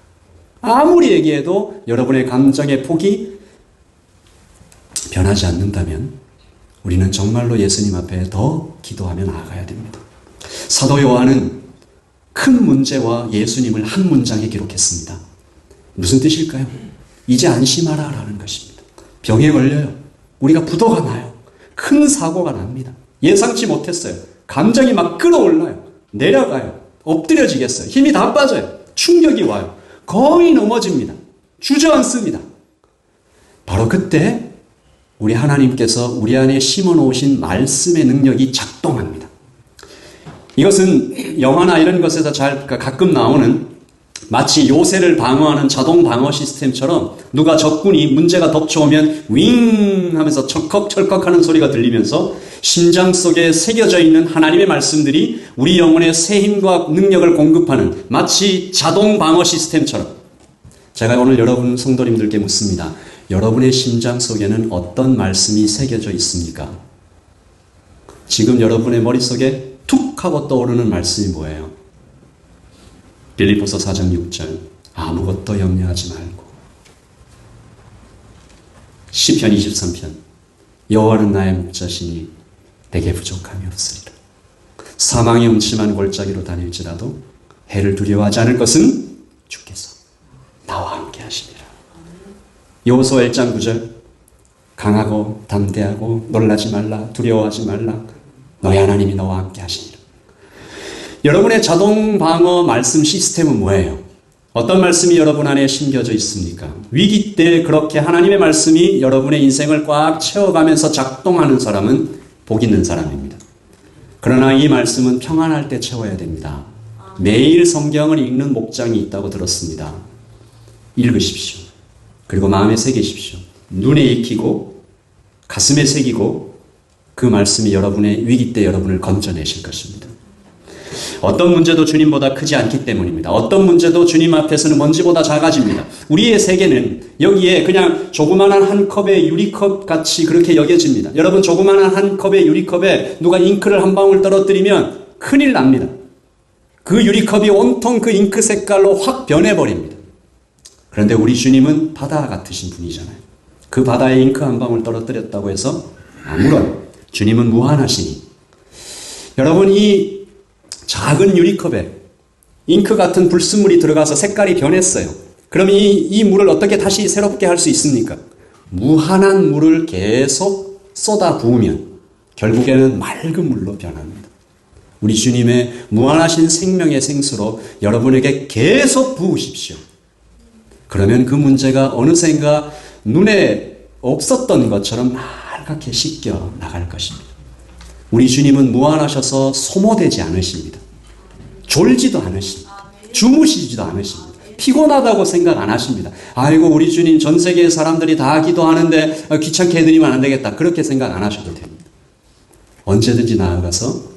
아무리 얘기해도 여러분의 감정의 폭이 변하지 않는다면 우리는 정말로 예수님 앞에 더 기도하며 나아가야 됩니다. 사도 요한은 큰 문제와 예수님을 한 문장에 기록했습니다. 무슨 뜻일까요? 이제 안심하라 라는 것입니다. 병에 걸려요. 우리가 부도가 나요. 큰 사고가 납니다. 예상치 못했어요. 감정이 막 끌어올라요. 내려가요. 엎드려지겠어요. 힘이 다 빠져요. 충격이 와요. 거의 넘어집니다. 주저앉습니다. 바로 그때 우리 하나님께서 우리 안에 심어놓으신 말씀의 능력이 작동합니다. 이것은 영화나 이런 것에서 가끔 나오는 마치 요새를 방어하는 자동 방어 시스템처럼 누가 적군이 문제가 덮쳐오면 윙 하면서 철컥철컥 하는 소리가 들리면서 심장 속에 새겨져 있는 하나님의 말씀들이 우리 영혼에 새 힘과 능력을 공급하는 마치 자동 방어 시스템처럼. 제가 오늘 여러분 성도님들께 묻습니다. 여러분의 심장 속에는 어떤 말씀이 새겨져 있습니까? 지금 여러분의 머릿속에 툭 하고 떠오르는 말씀이 뭐예요? 빌립보서 4장 6절 아무것도 염려하지 말고 시편 23편 여호와는 나의 목자시니 내게 부족함이 없으리라. 사망의 음침한 골짜기로 다닐지라도 해를 두려워하지 않을 것은 주께서 나와 함께 하시니라. 여호수아 1장 9절 강하고 담대하고 놀라지 말라 두려워하지 말라 너희 하나님이 너와 함께 하시니라. 여러분의 자동 방어 말씀 시스템은 뭐예요? 어떤 말씀이 여러분 안에 심겨져 있습니까? 위기 때 그렇게 하나님의 말씀이 여러분의 인생을 꽉 채워가면서 작동하는 사람은 복 있는 사람입니다. 그러나 이 말씀은 평안할 때 채워야 됩니다. 매일 성경을 읽는 목장이 있다고 들었습니다. 읽으십시오. 그리고 마음에 새기십시오. 눈에 익히고 가슴에 새기고 그 말씀이 여러분의 위기 때 여러분을 건져내실 것입니다. 어떤 문제도 주님보다 크지 않기 때문입니다. 어떤 문제도 주님 앞에서는 먼지보다 작아집니다. 우리의 세계는 여기에 그냥 조그마한 한 컵의 유리컵 같이 그렇게 여겨집니다. 여러분 조그마한 한 컵의 유리컵에 누가 잉크를 한 방울 떨어뜨리면 큰일 납니다. 그 유리컵이 온통 그 잉크 색깔로 확 변해버립니다. 그런데 우리 주님은 바다 같으신 분이잖아요. 그 바다에 잉크 한 방울 떨어뜨렸다고 해서 아무런 주님은 무한하시니 여러분, 이 작은 유리컵에 잉크 같은 불순물이 들어가서 색깔이 변했어요. 그럼 이 물을 어떻게 다시 새롭게 할 수 있습니까? 무한한 물을 계속 쏟아 부으면 결국에는 맑은 물로 변합니다. 우리 주님의 무한하신 생명의 생수로 여러분에게 계속 부으십시오. 그러면 그 문제가 어느샌가 눈에 없었던 것처럼 맑게 씻겨 나갈 것입니다. 우리 주님은 무한하셔서 소모되지 않으십니다. 졸지도 않으십니다. 주무시지도 않으십니다. 피곤하다고 생각 안 하십니다. 아이고, 우리 주님 전 세계 사람들이 다 기도하는데 귀찮게 해드리면 안 되겠다. 그렇게 생각 안 하셔도 됩니다. 언제든지 나아가서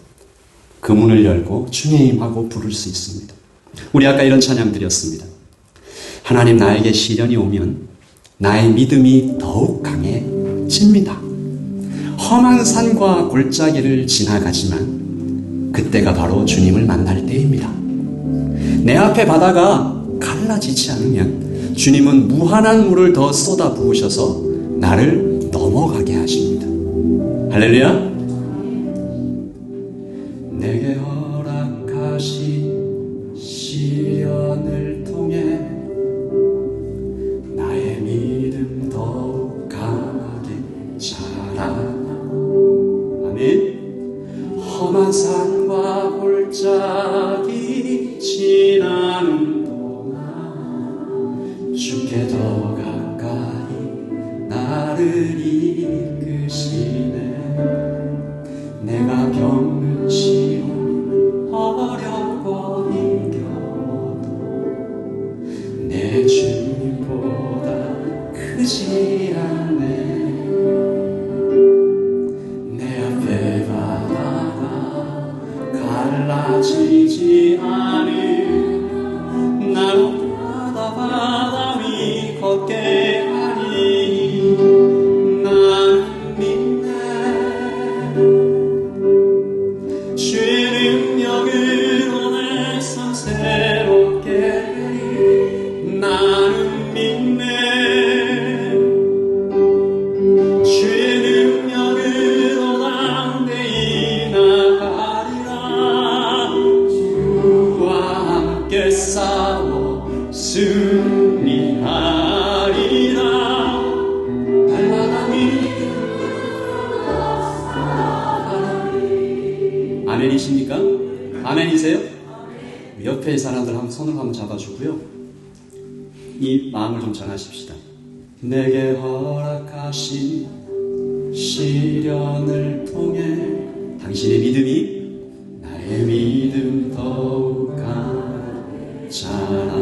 그 문을 열고 주님 하고 부를 수 있습니다. 우리 아까 이런 찬양 드렸습니다. 하나님, 나에게 시련이 오면 나의 믿음이 더욱 강해집니다. 험한 산과 골짜기를 지나가지만 그때가 바로 주님을 만날 때입니다. 내 앞에 바다가 갈라지지 않으면 주님은 무한한 물을 더 쏟아 부으셔서 나를 넘어가게 하십니다. 할렐루야. 내게 허락하신 시련을 통해 나의 믿음 더욱 강하게 자라. 아멘. 험한 산과 골짜기 지나는 동안 주께 더 가까이 나를 이끄시네. 내가 겪는 시험 어렵고 힘겨워도 내 주님보다 크지 않네. 내 앞에 바다가 갈라지지 않으면 나로 바다 위 걷게 하리. 나는 믿네. 주의 능력으로 내 삶 새롭게 하리. 나는 믿네. 주의 능력으로 담대히 나가리라. 주와 함께 싸워 승리하리라. 날마다 아멘이십니까? 아멘이세요? 옆에 사람들 한번 손을 한번 잡아주고요. 이 마음을 좀 전하십시다. 내게 허락하신 시련을 통해 당신의 믿음이 나의 믿음 더욱 강하잖아.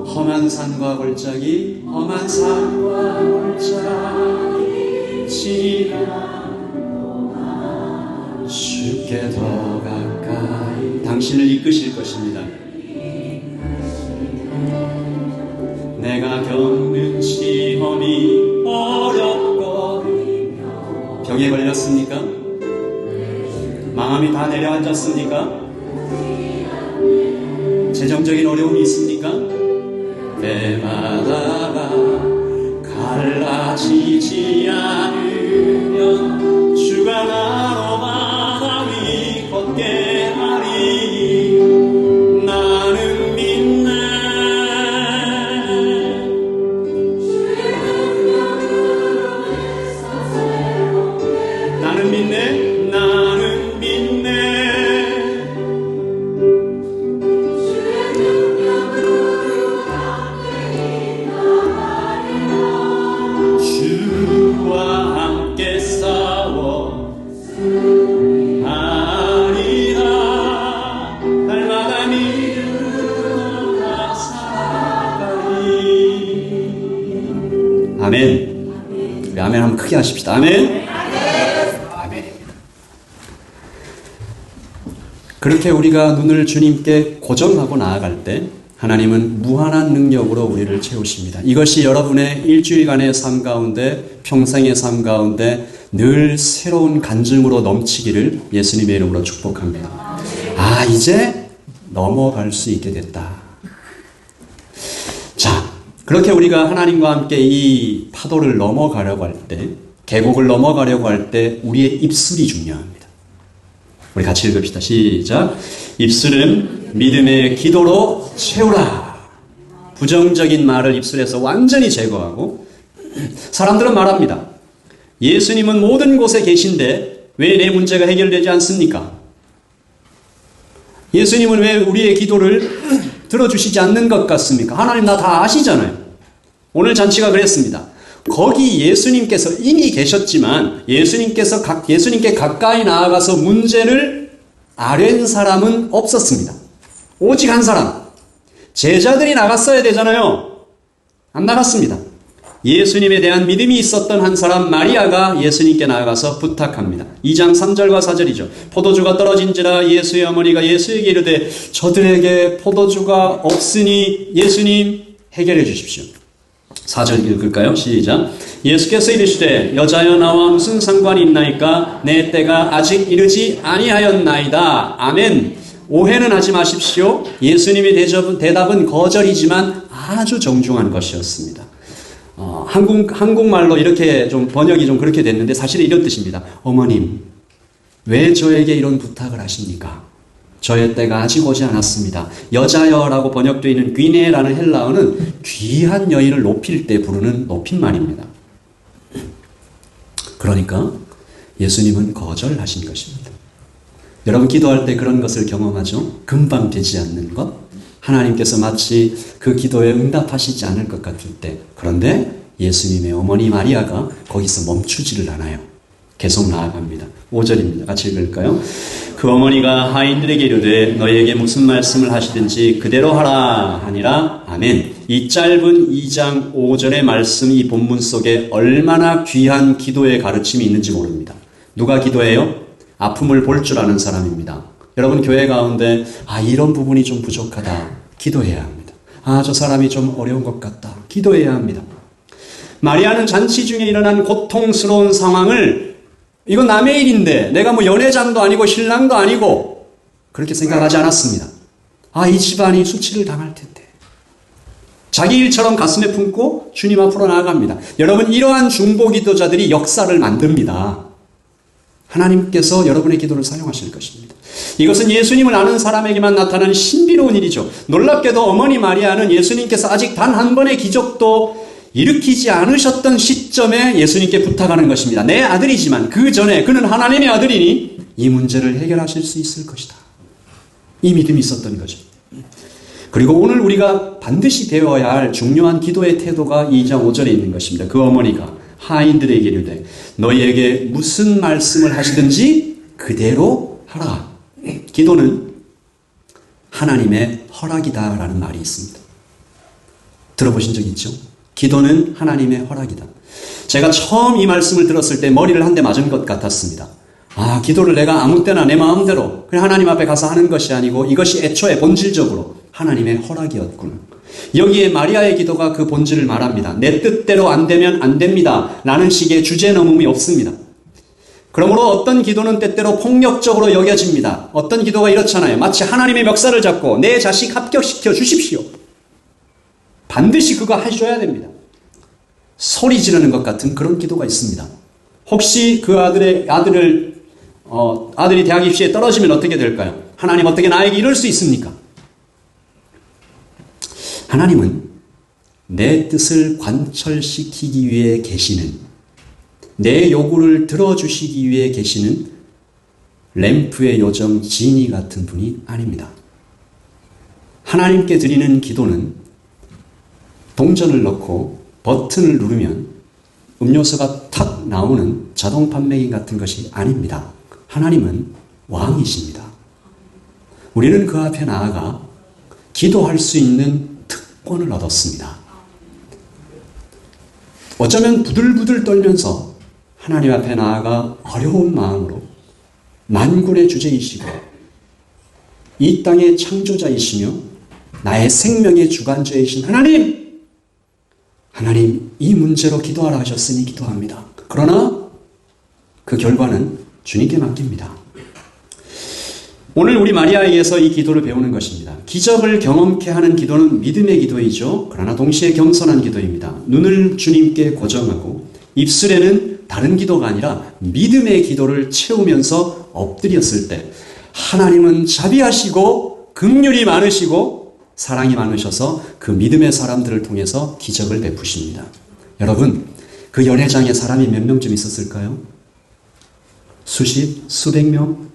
험한 산과 골짜기, 험한 산과 골짜기 지나 주께 더 가까이 당신을 이끄실 것입니다. 내가 겪는 시험이 어렵고 병에 걸렸습니까? 마음이 다 내려앉았습니까? 재정적인 어려움이 있습니까? 배바다가 갈라지지 않으면 주가 나로 바다 위 걷게 하리. 나는 믿네. 나는 믿네. 나는 믿네. 주와 함께 싸워 하리라. 날마다 믿음으로 살아가리. 아멘. 우리 아멘 한번 크게 하십시다. 아멘. 아멘입니다. 그렇게 우리가 눈을 주님께 고정하고 나아갈 때 하나님은 무한한 능력으로 우리를 채우십니다. 이것이 여러분의 일주일간의 삶 가운데, 평생의 삶 가운데 늘 새로운 간증으로 넘치기를 예수님의 이름으로 축복합니다. 아, 이제 넘어갈 수 있게 됐다. 자, 그렇게 우리가 하나님과 함께 이 파도를 넘어가려고 할 때, 계곡을 넘어가려고 할 때 우리의 입술이 중요합니다. 우리 같이 읽읍시다. 시작. 입술은 믿음의 기도로 채우라. 부정적인 말을 입술에서 완전히 제거하고, 사람들은 말합니다. 예수님은 모든 곳에 계신데 왜 내 문제가 해결되지 않습니까? 예수님은 왜 우리의 기도를 들어주시지 않는 것 같습니까? 하나님 나 다 아시잖아요. 오늘 잔치가 그랬습니다. 거기 예수님께서 이미 계셨지만 예수님께 가까이 나아가서 문제를 아뢰는 사람은 없었습니다. 오직 한 사람. 제자들이 나갔어야 되잖아요. 안 나갔습니다. 예수님에 대한 믿음이 있었던 한 사람 마리아가 예수님께 나아가서 부탁합니다. 2장 3절과 4절이죠. 포도주가 떨어진지라 예수의 어머니가 예수에게 이르되 저들에게 포도주가 없으니 예수님 해결해 주십시오. 4절 읽을까요? 시작. 예수께서 이르시되 여자여 나와 무슨 상관이 있나이까 내 때가 아직 이르지 아니하였나이다. 아멘. 오해는 하지 마십시오. 예수님의 대답은 거절이지만 아주 정중한 것이었습니다. 한국말로 이렇게 좀 번역이 좀 그렇게 됐는데 사실은 이런 뜻입니다. 어머님, 왜 저에게 이런 부탁을 하십니까? 저의 때가 아직 오지 않았습니다. 여자여라고 번역되어 있는 귀네라는 헬라어는 귀한 여인을 높일 때 부르는 높임말입니다. 그러니까 예수님은 거절하신 것입니다. 여러분 기도할 때 그런 것을 경험하죠? 금방 되지 않는 것? 하나님께서 마치 그 기도에 응답하시지 않을 것 같을 때. 그런데 예수님의 어머니 마리아가 거기서 멈추지를 않아요. 계속 나아갑니다. 5절입니다. 같이 읽을까요? 그 어머니가 하인들에게 이르되 너희에게 무슨 말씀을 하시든지 그대로 하라 하니라. 아멘. 이 짧은 2장 5절의 말씀 이 본문 속에 얼마나 귀한 기도의 가르침이 있는지 모릅니다. 누가 기도해요? 아픔을 볼 줄 아는 사람입니다. 여러분 교회 가운데 이런 부분이 좀 부족하다. 기도해야 합니다. 저 사람이 좀 어려운 것 같다. 기도해야 합니다. 마리아는 잔치 중에 일어난 고통스러운 상황을 이건 남의 일인데 내가 뭐 연회장도 아니고 신랑도 아니고 그렇게 생각하지 않았습니다. 이 집안이 수치를 당할 텐데. 자기 일처럼 가슴에 품고 주님 앞으로 나아갑니다. 여러분 이러한 중보기도자들이 역사를 만듭니다. 하나님께서 여러분의 기도를 사용하실 것입니다. 이것은 예수님을 아는 사람에게만 나타나는 신비로운 일이죠. 놀랍게도 어머니 마리아는 예수님께서 아직 단 한 번의 기적도 일으키지 않으셨던 시점에 예수님께 부탁하는 것입니다. 내 아들이지만 그 전에 그는 하나님의 아들이니 이 문제를 해결하실 수 있을 것이다. 이 믿음이 있었던 거죠. 그리고 오늘 우리가 반드시 배워야 할 중요한 기도의 태도가 2장 5절에 있는 것입니다. 그 어머니가 하인들에게 이르되 너희에게 무슨 말씀을 하시든지 그대로 하라. 기도는 하나님의 허락이다라는 말이 있습니다. 들어보신 적 있죠? 기도는 하나님의 허락이다. 제가 처음 이 말씀을 들었을 때 머리를 한 대 맞은 것 같았습니다. 기도를 내가 아무 때나 내 마음대로 그냥 하나님 앞에 가서 하는 것이 아니고 이것이 애초에 본질적으로 하나님의 허락이었구나. 여기에 마리아의 기도가 그 본질을 말합니다. 내 뜻대로 안 되면 안 됩니다. 라는 식의 주제넘음이 없습니다. 그러므로 어떤 기도는 때때로 폭력적으로 여겨집니다. 어떤 기도가 이렇잖아요. 마치 하나님의 멱살을 잡고 내 자식 합격시켜 주십시오. 반드시 그거 해줘야 됩니다. 소리 지르는 것 같은 그런 기도가 있습니다. 혹시 그 아들이 대학 입시에 떨어지면 어떻게 될까요? 하나님 어떻게 나에게 이럴 수 있습니까? 하나님은 내 뜻을 관철시키기 위해 계시는, 내 요구를 들어주시기 위해 계시는 램프의 요정 지니 같은 분이 아닙니다. 하나님께 드리는 기도는 동전을 넣고 버튼을 누르면 음료수가 탁 나오는 자동 판매기 같은 것이 아닙니다. 하나님은 왕이십니다. 우리는 그 앞에 나아가 기도할 수 있는 특권을 얻었습니다. 어쩌면 부들부들 떨면서 하나님 앞에 나아가 어려운 마음으로 만군의 주제이시고 이 땅의 창조자이시며 나의 생명의 주관자이신 하나님 이 문제로 기도하라 하셨으니 기도합니다. 그러나 그 결과는 주님께 맡깁니다. 오늘 우리 마리아에게서 이 기도를 배우는 것입니다. 기적을 경험케 하는 기도는 믿음의 기도이죠. 그러나 동시에 겸손한 기도입니다. 눈을 주님께 고정하고 입술에는 다른 기도가 아니라 믿음의 기도를 채우면서 엎드렸을 때 하나님은 자비하시고 긍휼이 많으시고 사랑이 많으셔서 그 믿음의 사람들을 통해서 기적을 베푸십니다. 여러분, 그 연회장에 사람이 몇 명쯤 있었을까요? 수백 명?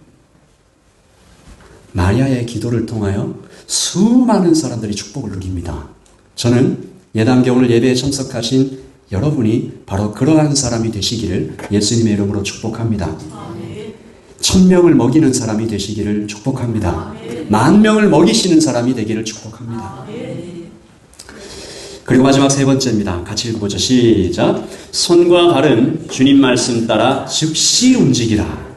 마리아의 기도를 통하여 수많은 사람들이 축복을 누립니다. 저는 예담교 오늘 예배에 참석하신 여러분이 바로 그러한 사람이 되시기를 예수님의 이름으로 축복합니다. 1000명을 먹이는 사람이 되시기를 축복합니다. 10,000명을 먹이시는 사람이 되기를 축복합니다. 그리고 마지막 세 번째입니다. 같이 읽어보죠. 시작. 손과 발은 주님 말씀 따라 즉시 움직이라.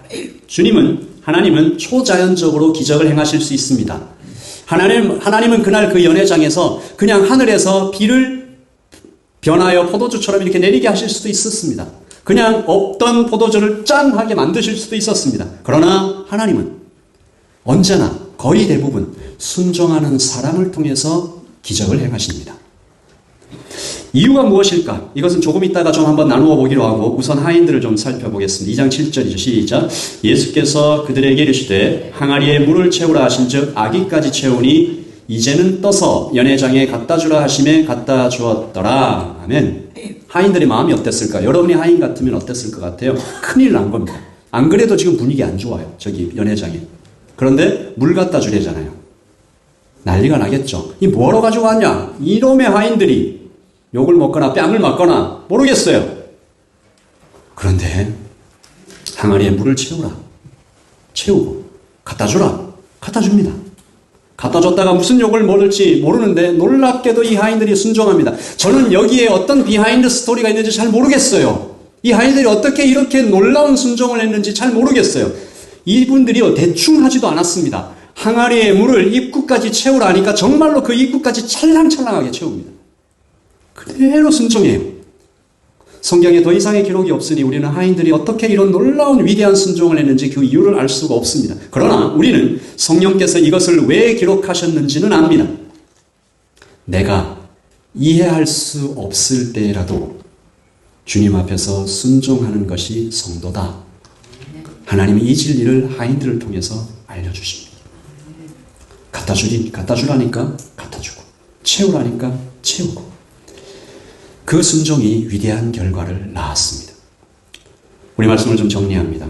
하나님은 초자연적으로 기적을 행하실 수 있습니다. 하나님은 그날 그 연회장에서 그냥 하늘에서 비를 변하여 포도주처럼 이렇게 내리게 하실 수도 있었습니다. 그냥 없던 포도주를 짠하게 만드실 수도 있었습니다. 그러나 하나님은 언제나 거의 대부분 순종하는 사람을 통해서 기적을 행하십니다. 이유가 무엇일까? 이것은 조금 있다가 좀 한번 나누어 보기로 하고 우선 하인들을 좀 살펴보겠습니다. 2장 7절이죠. 시작. 예수께서 그들에게 이르시되 항아리에 물을 채우라 하신즉 아기까지 채우니 이제는 떠서 연회장에 갖다 주라 하심에 갖다 주었더라. 아멘. 하인들의 마음이 어땠을까? 여러분이 하인 같으면 어땠을 것 같아요? 큰일 난 겁니다. 안 그래도 지금 분위기 안 좋아요. 저기 연회장에. 그런데 물 갖다 주래잖아요. 난리가 나겠죠. 이 뭐하러 가지고 왔냐? 이놈의 하인들이 욕을 먹거나 뺨을 맞거나 모르겠어요. 그런데 항아리에 물을 채우고 갖다 주라. 갖다 줍니다. 갖다 줬다가 무슨 욕을 먹을지 모르는데 놀랍게도 이 하인들이 순종합니다. 저는 여기에 어떤 비하인드 스토리가 있는지 잘 모르겠어요. 이 하인들이 어떻게 이렇게 놀라운 순종을 했는지 잘 모르겠어요. 이분들이요 대충 하지도 않았습니다. 항아리에 물을 입구까지 채우라 하니까 정말로 그 입구까지 찰랑찰랑하게 채웁니다. 그대로 순종해요. 성경에 더 이상의 기록이 없으니 우리는 하인들이 어떻게 이런 놀라운 위대한 순종을 했는지 그 이유를 알 수가 없습니다. 그러나 우리는 성령께서 이것을 왜 기록하셨는지는 압니다. 내가 이해할 수 없을 때라도 주님 앞에서 순종하는 것이 성도다. 하나님이 이 진리를 하인들을 통해서 알려주십니다. 갖다 주라니까 갖다 주고, 채우라니까 채우고. 그 순종이 위대한 결과를 낳았습니다. 우리 말씀을 좀 정리합니다.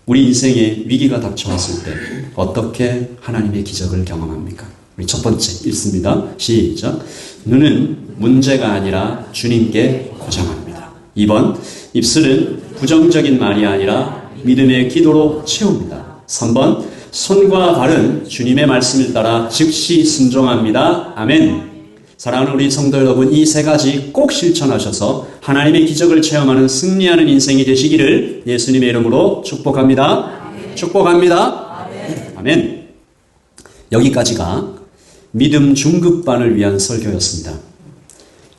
우리 인생에 위기가 닥쳐왔을 때 어떻게 하나님의 기적을 경험합니까? 우리 첫 번째 읽습니다. 시작. 눈은 문제가 아니라 주님께 고장합니다. 2번, 입술은 부정적인 말이 아니라 믿음의 기도로 채웁니다. 3번, 손과 발은 주님의 말씀을 따라 즉시 순종합니다. 아멘. 사랑하는 우리 성도 여러분, 이 세 가지 꼭 실천하셔서 하나님의 기적을 체험하는 승리하는 인생이 되시기를 예수님의 이름으로 축복합니다. 축복합니다. 아멘. 여기까지가 믿음 중급반을 위한 설교였습니다.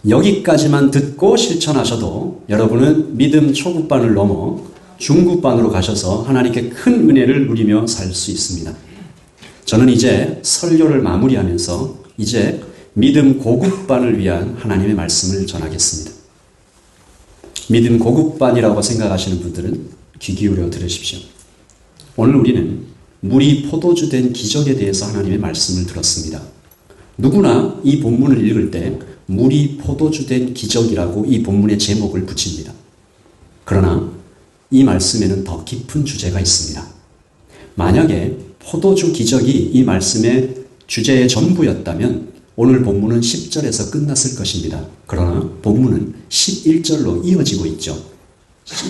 여기까지만 듣고 실천하셔도 여러분은 믿음 초급반을 넘어 중급반으로 가셔서 하나님께 큰 은혜를 누리며 살 수 있습니다. 저는 이제 설교를 마무리하면서 이제 믿음 고급반을 위한 하나님의 말씀을 전하겠습니다. 믿음 고급반이라고 생각하시는 분들은 귀 기울여 들으십시오. 오늘 우리는 물이 포도주 된 기적에 대해서 하나님의 말씀을 들었습니다. 누구나 이 본문을 읽을 때 물이 포도주 된 기적이라고 이 본문의 제목을 붙입니다. 그러나 이 말씀에는 더 깊은 주제가 있습니다. 만약에 포도주 기적이 이 말씀의 주제의 전부였다면 오늘 본문은 10절에서 끝났을 것입니다. 그러나 본문은 11절로 이어지고 있죠.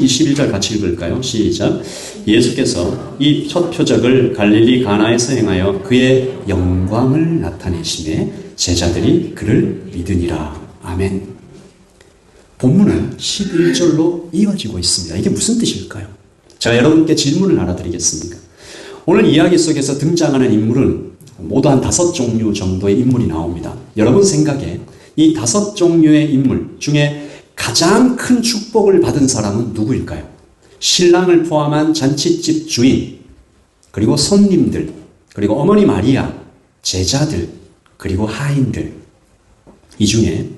이 11절 같이 읽을까요? 시작. 예수께서 이 첫 표적을 갈릴리 가나에서 행하여 그의 영광을 나타내시매 제자들이 그를 믿으니라. 아멘. 본문은 11절로 이어지고 있습니다. 이게 무슨 뜻일까요? 제가 여러분께 질문을 하나 드리겠습니다. 오늘 이야기 속에서 등장하는 인물은 모두 한 5종류 정도의 인물이 나옵니다. 여러분 생각에 이 5종류의 인물 중에 가장 큰 축복을 받은 사람은 누구일까요? 신랑을 포함한 잔치집 주인, 그리고 손님들, 그리고 어머니 마리아, 제자들, 그리고 하인들. 이 중에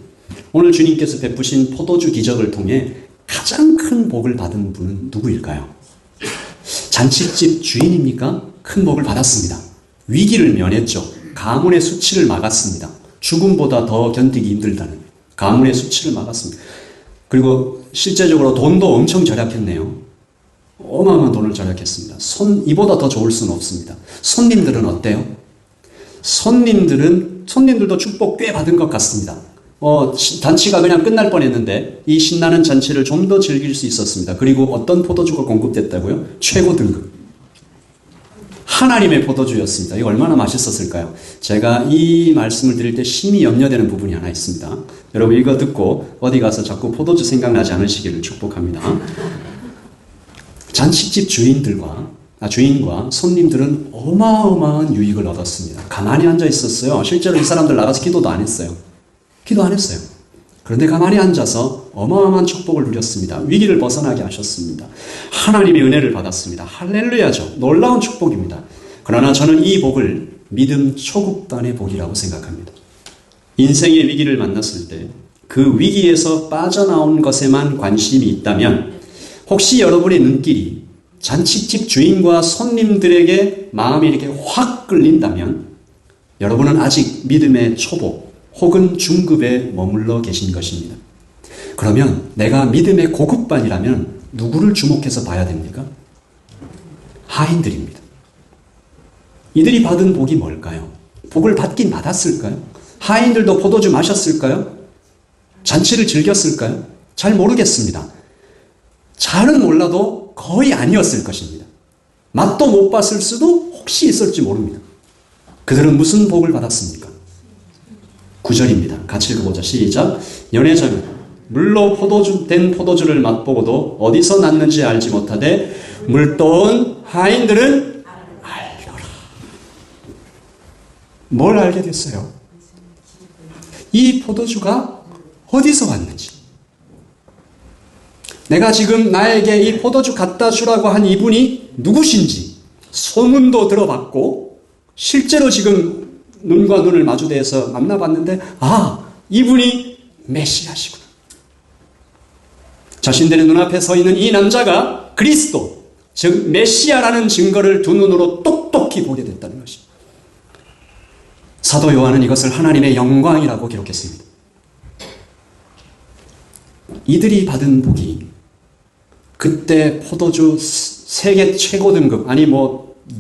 오늘 주님께서 베푸신 포도주 기적을 통해 가장 큰 복을 받은 분은 누구일까요? 잔치집 주인입니까? 큰 복을 받았습니다. 위기를 면했죠. 가문의 수치를 막았습니다. 죽음보다 더 견디기 힘들다는 가문의 수치를 막았습니다. 그리고 실제적으로 돈도 엄청 절약했네요. 어마어마한 돈을 절약했습니다. 이보다 더 좋을 수는 없습니다. 손님들은 어때요? 손님들도 축복 꽤 받은 것 같습니다. 잔치가 그냥 끝날 뻔했는데 이 신나는 잔치를 좀 더 즐길 수 있었습니다. 그리고 어떤 포도주가 공급됐다고요? 최고 등급. 하나님의 포도주였습니다. 이거 얼마나 맛있었을까요? 제가 이 말씀을 드릴 때 심히 염려되는 부분이 하나 있습니다. 여러분 이거 듣고 어디 가서 자꾸 포도주 생각나지 않으시기를 축복합니다. 잔치집 주인과 손님들은 어마어마한 유익을 얻었습니다. 가만히 앉아 있었어요. 실제로 이 사람들 나가서 기도도 안 했어요. 그런데 가만히 앉아서 어마어마한 축복을 누렸습니다. 위기를 벗어나게 하셨습니다. 하나님의 은혜를 받았습니다. 할렐루야죠. 놀라운 축복입니다. 그러나 저는 이 복을 믿음 초급반의 복이라고 생각합니다. 인생의 위기를 만났을 때 그 위기에서 빠져나온 것에만 관심이 있다면 혹시 여러분의 눈길이 잔치집 주인과 손님들에게 마음이 이렇게 확 끌린다면 여러분은 아직 믿음의 초보 혹은 중급에 머물러 계신 것입니다. 그러면 내가 믿음의 고급반이라면 누구를 주목해서 봐야 됩니까? 하인들입니다. 이들이 받은 복이 뭘까요? 복을 받긴 받았을까요? 하인들도 포도주 마셨을까요? 잔치를 즐겼을까요? 잘 모르겠습니다. 잘은 몰라도 거의 아니었을 것입니다. 맛도 못 봤을 수도 혹시 있을지 모릅니다. 그들은 무슨 복을 받았습니까? 9절입니다. 같이 읽어보자. 시작. 연회자는 물로 된 포도주를 맛보고도 어디서 났는지 알지 못하되 물떠온 하인들은 알더라. 뭘 알게 됐어요? 이 포도주가 어디서 왔는지. 내가 지금 나에게 이 포도주 갖다 주라고 한 이분이 누구신지 소문도 들어봤고 실제로 지금 눈과 눈을 마주대해서 만나봤는데 이분이 메시아시구나. 자신들의 눈앞에 서 있는 이 남자가 그리스도, 즉 메시아라는 증거를 두 눈으로 똑똑히 보게 됐다는 것입니다. 사도 요한은 이것을 하나님의 영광이라고 기록했습니다. 이들이 받은 복이 그때 포도주 세계 최고 등급,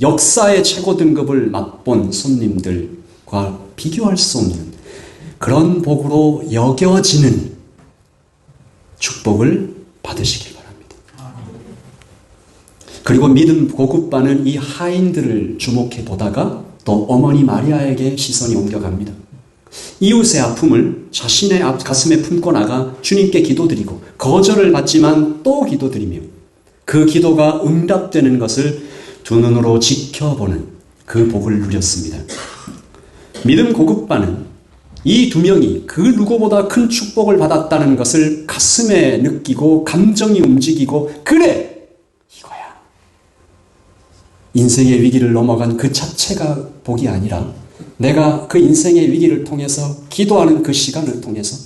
역사의 최고 등급을 맛본 손님들과 비교할 수 없는 그런 복으로 여겨지는 축복을 받으시길 바랍니다. 그리고 믿음 고급반은 이 하인들을 주목해 보다가 또 어머니 마리아에게 시선이 옮겨갑니다. 이웃의 아픔을 자신의 가슴에 품고 나가 주님께 기도드리고 거절을 받지만 또 기도드리며 그 기도가 응답되는 것을 두 눈으로 지켜보는 그 복을 누렸습니다. 믿음 고급반은 이 두 명이 그 누구보다 큰 축복을 받았다는 것을 가슴에 느끼고 감정이 움직이고 그래! 이거야. 인생의 위기를 넘어간 그 자체가 복이 아니라 내가 그 인생의 위기를 통해서 기도하는 그 시간을 통해서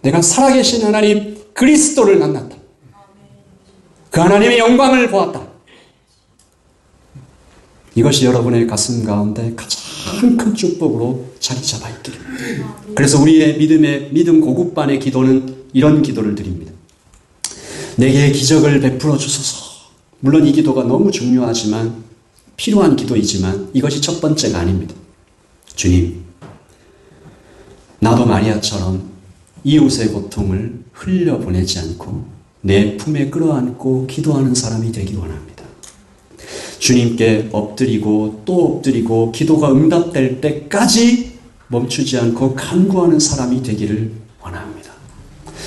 내가 살아계신 하나님 그리스도를 만났다. 그 하나님의 영광을 보았다. 이것이 여러분의 가슴 가운데 가장 큰 축복으로 자리 잡아 있기를. 그래서 우리의 믿음 고급반의 기도는 이런 기도를 드립니다. 내게 기적을 베풀어 주소서. 물론 이 기도가 너무 중요하지만 필요한 기도이지만 이것이 첫 번째가 아닙니다. 주님, 나도 마리아처럼 이웃의 고통을 흘려보내지 않고 내 품에 끌어안고 기도하는 사람이 되기 원합니다. 주님께 엎드리고 또 엎드리고 기도가 응답될 때까지 멈추지 않고 간구하는 사람이 되기를 원합니다.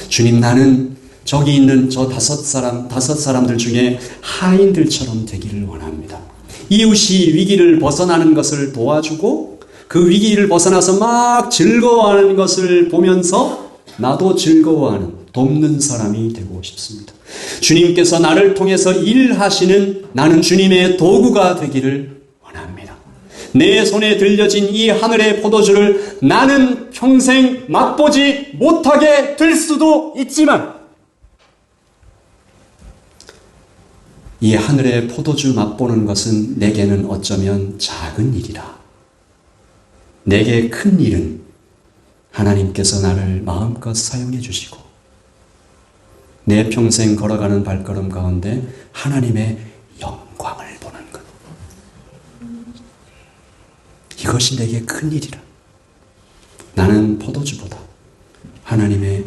주님, 나는 저기 있는 저 다섯 사람들 중에 하인들처럼 되기를 원합니다. 이웃이 위기를 벗어나는 것을 도와주고 그 위기를 벗어나서 막 즐거워하는 것을 보면서 나도 즐거워하는 돕는 사람이 되고 싶습니다. 주님께서 나를 통해서 일하시는 나는 주님의 도구가 되기를 원합니다. 내 손에 들려진 이 하늘의 포도주를 나는 평생 맛보지 못하게 될 수도 있지만 이 하늘의 포도주 맛보는 것은 내게는 어쩌면 작은 일이라. 내게 큰 일은 하나님께서 나를 마음껏 사용해 주시고 내 평생 걸어가는 발걸음 가운데 하나님의 영광을 보는 것. 이것이 내게 큰 일이라. 나는 포도주보다 하나님의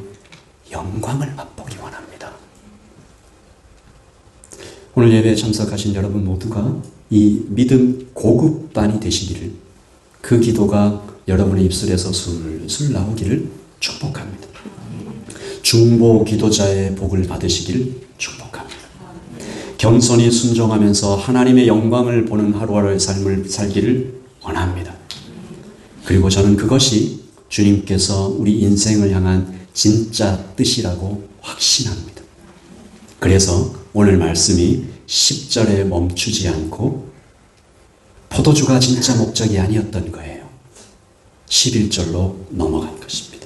영광을 맛보기 원합니다. 오늘 예배에 참석하신 여러분 모두가 이 믿음 고급반이 되시기를, 그 기도가 여러분의 입술에서 술술 나오기를 축복합니다. 중보 기도자의 복을 받으시기를 축복합니다. 겸손히 순종하면서 하나님의 영광을 보는 하루하루의 삶을 살기를 원합니다. 그리고 저는 그것이 주님께서 우리 인생을 향한 진짜 뜻이라고 확신합니다. 그래서 오늘 말씀이 10절에 멈추지 않고 포도주가 진짜 목적이 아니었던 거예요. 11절로 넘어간 것입니다.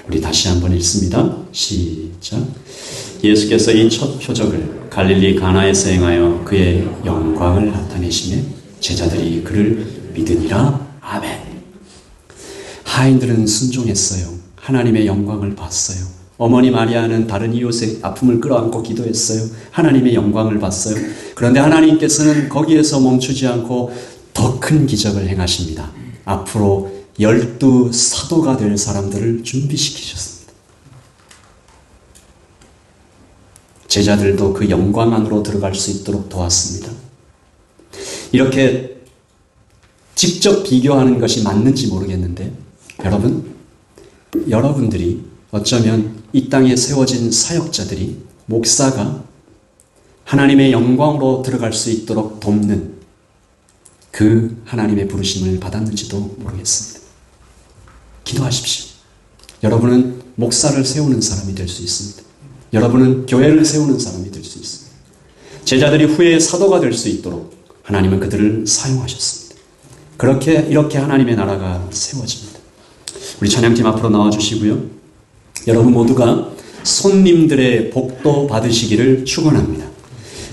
우리 다시 한번 읽습니다. 시작. 예수께서 이 첫 표적을 갈릴리 가나에서 행하여 그의 영광을 나타내시매 제자들이 그를 믿으니라. 아멘. 하인들은 순종했어요. 하나님의 영광을 봤어요. 어머니 마리아는 다른 이웃의 아픔을 끌어안고 기도했어요. 하나님의 영광을 봤어요. 그런데 하나님께서는 거기에서 멈추지 않고 더 큰 기적을 행하십니다. 앞으로 12 사도가 될 사람들을 준비시키셨습니다. 제자들도 그 영광 안으로 들어갈 수 있도록 도왔습니다. 이렇게 직접 비교하는 것이 맞는지 모르겠는데 여러분들이 어쩌면 이 땅에 세워진 사역자들이, 목사가 하나님의 영광으로 들어갈 수 있도록 돕는 그 하나님의 부르심을 받았는지도 모르겠습니다. 기도하십시오. 여러분은 목사를 세우는 사람이 될 수 있습니다. 여러분은 교회를 세우는 사람이 될 수 있습니다. 제자들이 후에 사도가 될 수 있도록 하나님은 그들을 사용하셨습니다. 이렇게 하나님의 나라가 세워집니다. 우리 찬양팀 앞으로 나와주시고요. 여러분 모두가 손님들의 복도 받으시기를 축원합니다.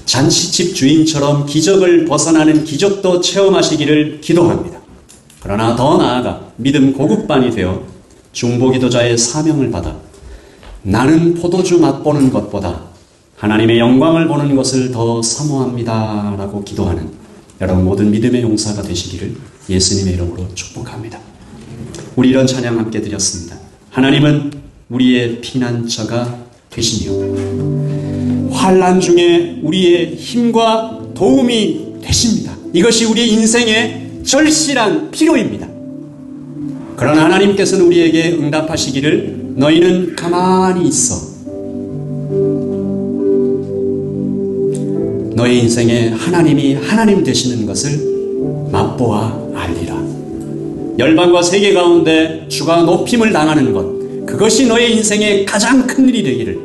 잔치집 주인처럼 기적을 벗어나는 기적도 체험하시기를 기도합니다. 그러나 더 나아가 믿음 고급반이 되어 중보기도자의 사명을 받아 나는 포도주 맛보는 것보다 하나님의 영광을 보는 것을 더 사모합니다 라고 기도하는 여러분 모든 믿음의 용사가 되시기를 예수님의 이름으로 축복합니다. 우리 이런 찬양 함께 드렸습니다. 하나님은 우리의 피난처가 되시며 환난 중에 우리의 힘과 도움이 되십니다. 이것이 우리의 인생의 절실한 필요입니다. 그러나 하나님께서는 우리에게 응답하시기를 너희는 가만히 있어 너희 인생에 하나님이 하나님 되시는 것을 맛보아 알리라. 열방과 세계 가운데 주가 높임을 당하는 것, 그것이 너의 인생의 가장 큰 일이 되기를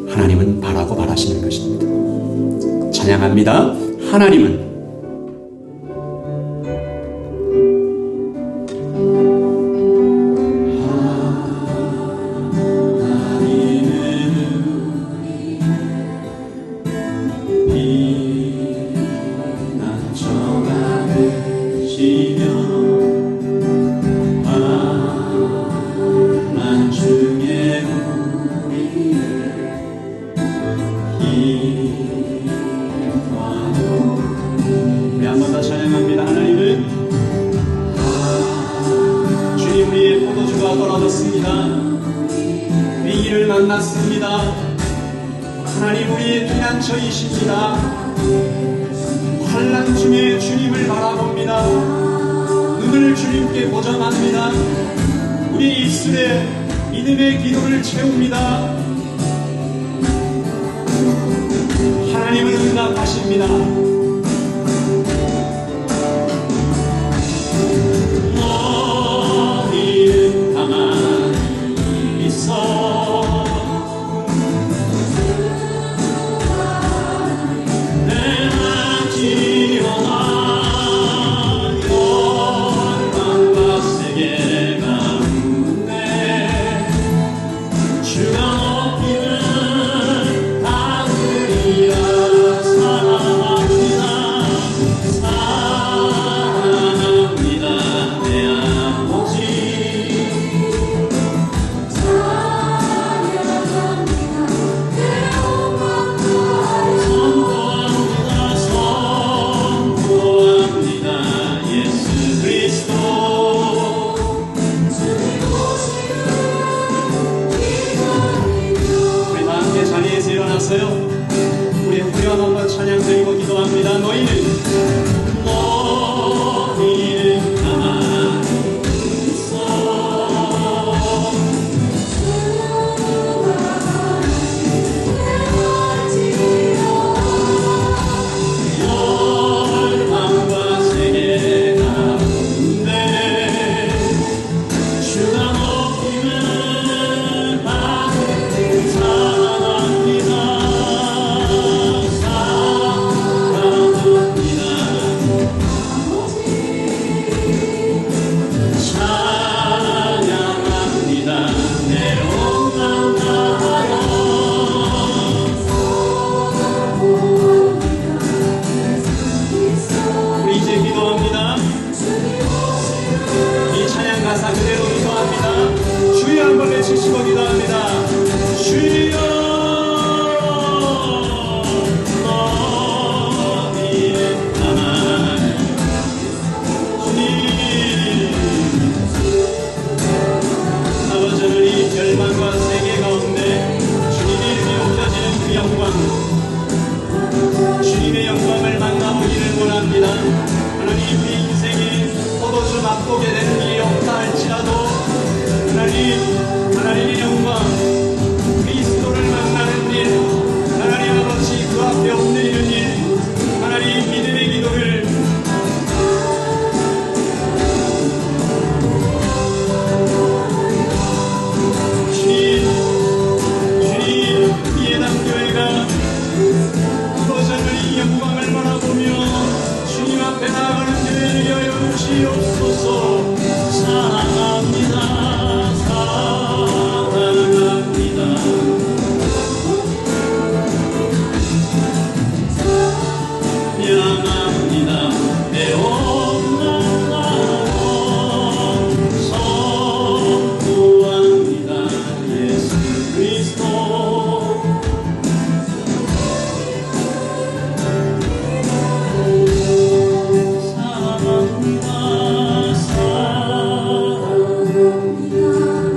하나님은 바라고 바라시는 것입니다. 찬양합니다. 하나님은 위기를 만났습니다. 하나님 우리의 피난처이십니다. 환난 중에 주님을 바라봅니다. 눈을 주님께 고정합니다. 우리 입술에 믿음의 기도를 채웁니다. 하나님은 응답하십니다. 너희는 가만히 있어 내가 지어난 열방과 세계가 묻네 주가 높이는 하늘이여서 열방과 세계 가운데 주님의 이름이 높여지는 그 영광, 주님의 영광을 만나보기를 원합니다. 하나님, 우리 인생에 포도주 맛보게 되는 일이 없다 할지라도 하나님의 영광, 그리스도를 만나는 일, 하나님 아버지 그 앞에 엎드리는 일, 하나님 믿음의 기도를 주님, 예당교회가 이곳을 이 영광을 바라보며 주님 앞에 나아가는 교회를 여여 주시옵소서. 사랑합니다. 사랑합니다. 사랑합니다. 애원나라고 선포합니다. 예수 그리스도 사랑합니다.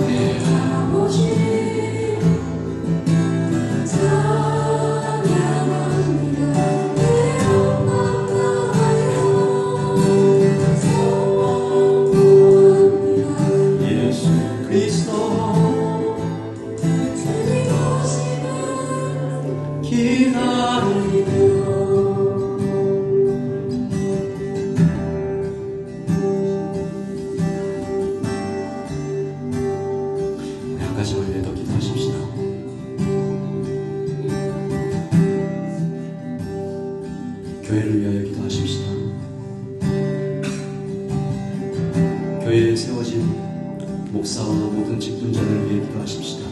내 아버지 찬양합니다. 내 영광 나하여 선포합니다. 예수 그리스도 주님 오심을 기다립니다. 한 가지만 더 기도하십시다. 교회를 위하여 기도하십시다. 교회에 세워진 목사와 모든 직분자들을 위해 기도하십시다.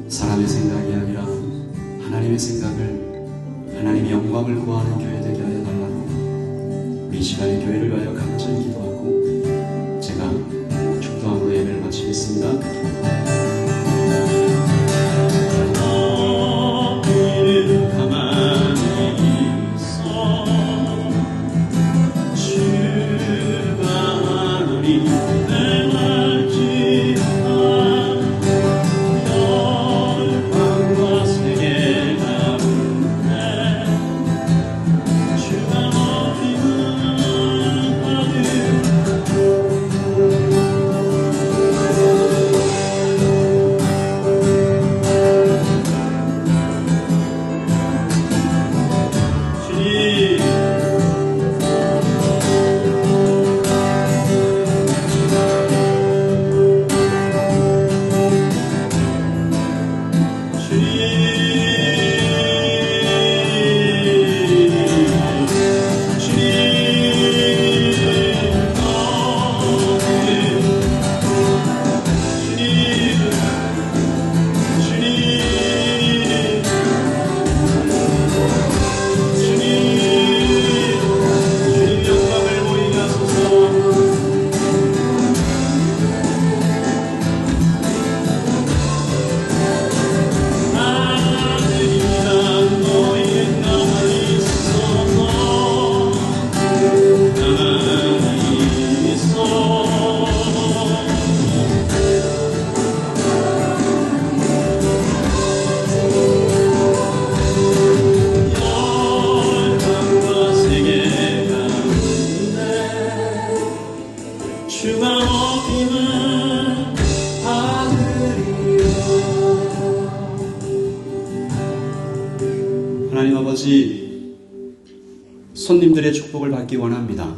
사람의 생각이 아니라 하나님의 생각을, 하나님의 영광을 구하는 교회 되게 하여 달라고 우리 시간에 교회를 위하여 간절히 기도하고 제가 축도함으로 예배를 마치겠습니다. 너희는 가만히 있어 주가 하나님 내 말지만 열방과 세계 가운데 주가 높이는 아들 하나님 아버지, 손님들의 축복을 받기 원합니다.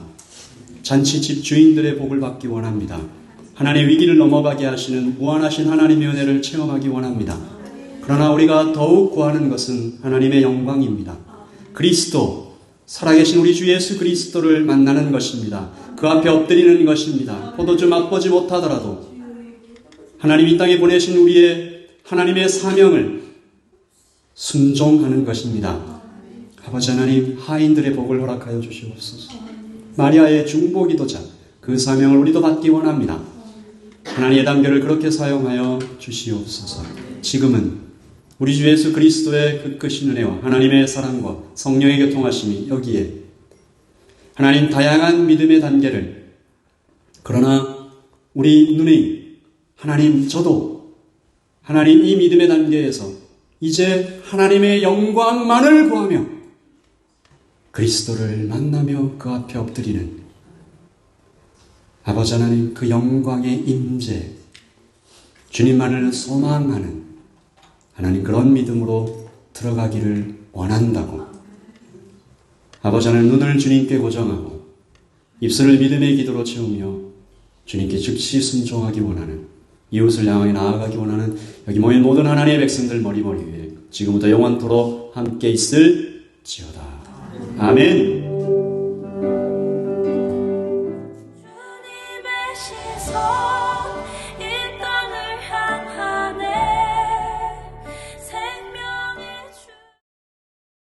잔치집 주인들의 복을 받기 원합니다. 하나님의 위기를 넘어가게 하시는 무한하신 하나님의 은혜를 체험하기 원합니다. 그러나 우리가 더욱 구하는 것은 하나님의 영광입니다. 그리스도, 살아계신 우리 주 예수 그리스도를 만나는 것입니다. 그 앞에 엎드리는 것입니다. 포도주 맛보지 못하더라도 하나님 이 땅에 보내신 우리의 하나님의 사명을 순종하는 것입니다. 아버지 하나님, 하인들의 복을 허락하여 주시옵소서. 마리아의 중보기도자, 그 사명을 우리도 받기 원합니다. 하나님의 단계를 그렇게 사용하여 주시옵소서. 지금은 우리 주 예수 그리스도의 그 크신 은혜와 하나님의 사랑과 성령의 교통하심이 여기에 하나님 다양한 믿음의 단계를, 그러나 우리 눈이 하나님, 저도 하나님 이 믿음의 단계에서 이제 하나님의 영광만을 구하며 그리스도를 만나며 그 앞에 엎드리는 아버지 하나님, 그 영광의 임재, 주님만을 소망하는 하나님, 그런 믿음으로 들어가기를 원한다고 아버지 하나님, 눈을 주님께 고정하고 입술을 믿음의 기도로 채우며 주님께 즉시 순종하기 원하는, 이웃을 향하여 나아가기 원하는 여기 모인 모든 하나님의 백성들 머리 위에 지금부터 영원토록 함께 있을지어다. 아멘.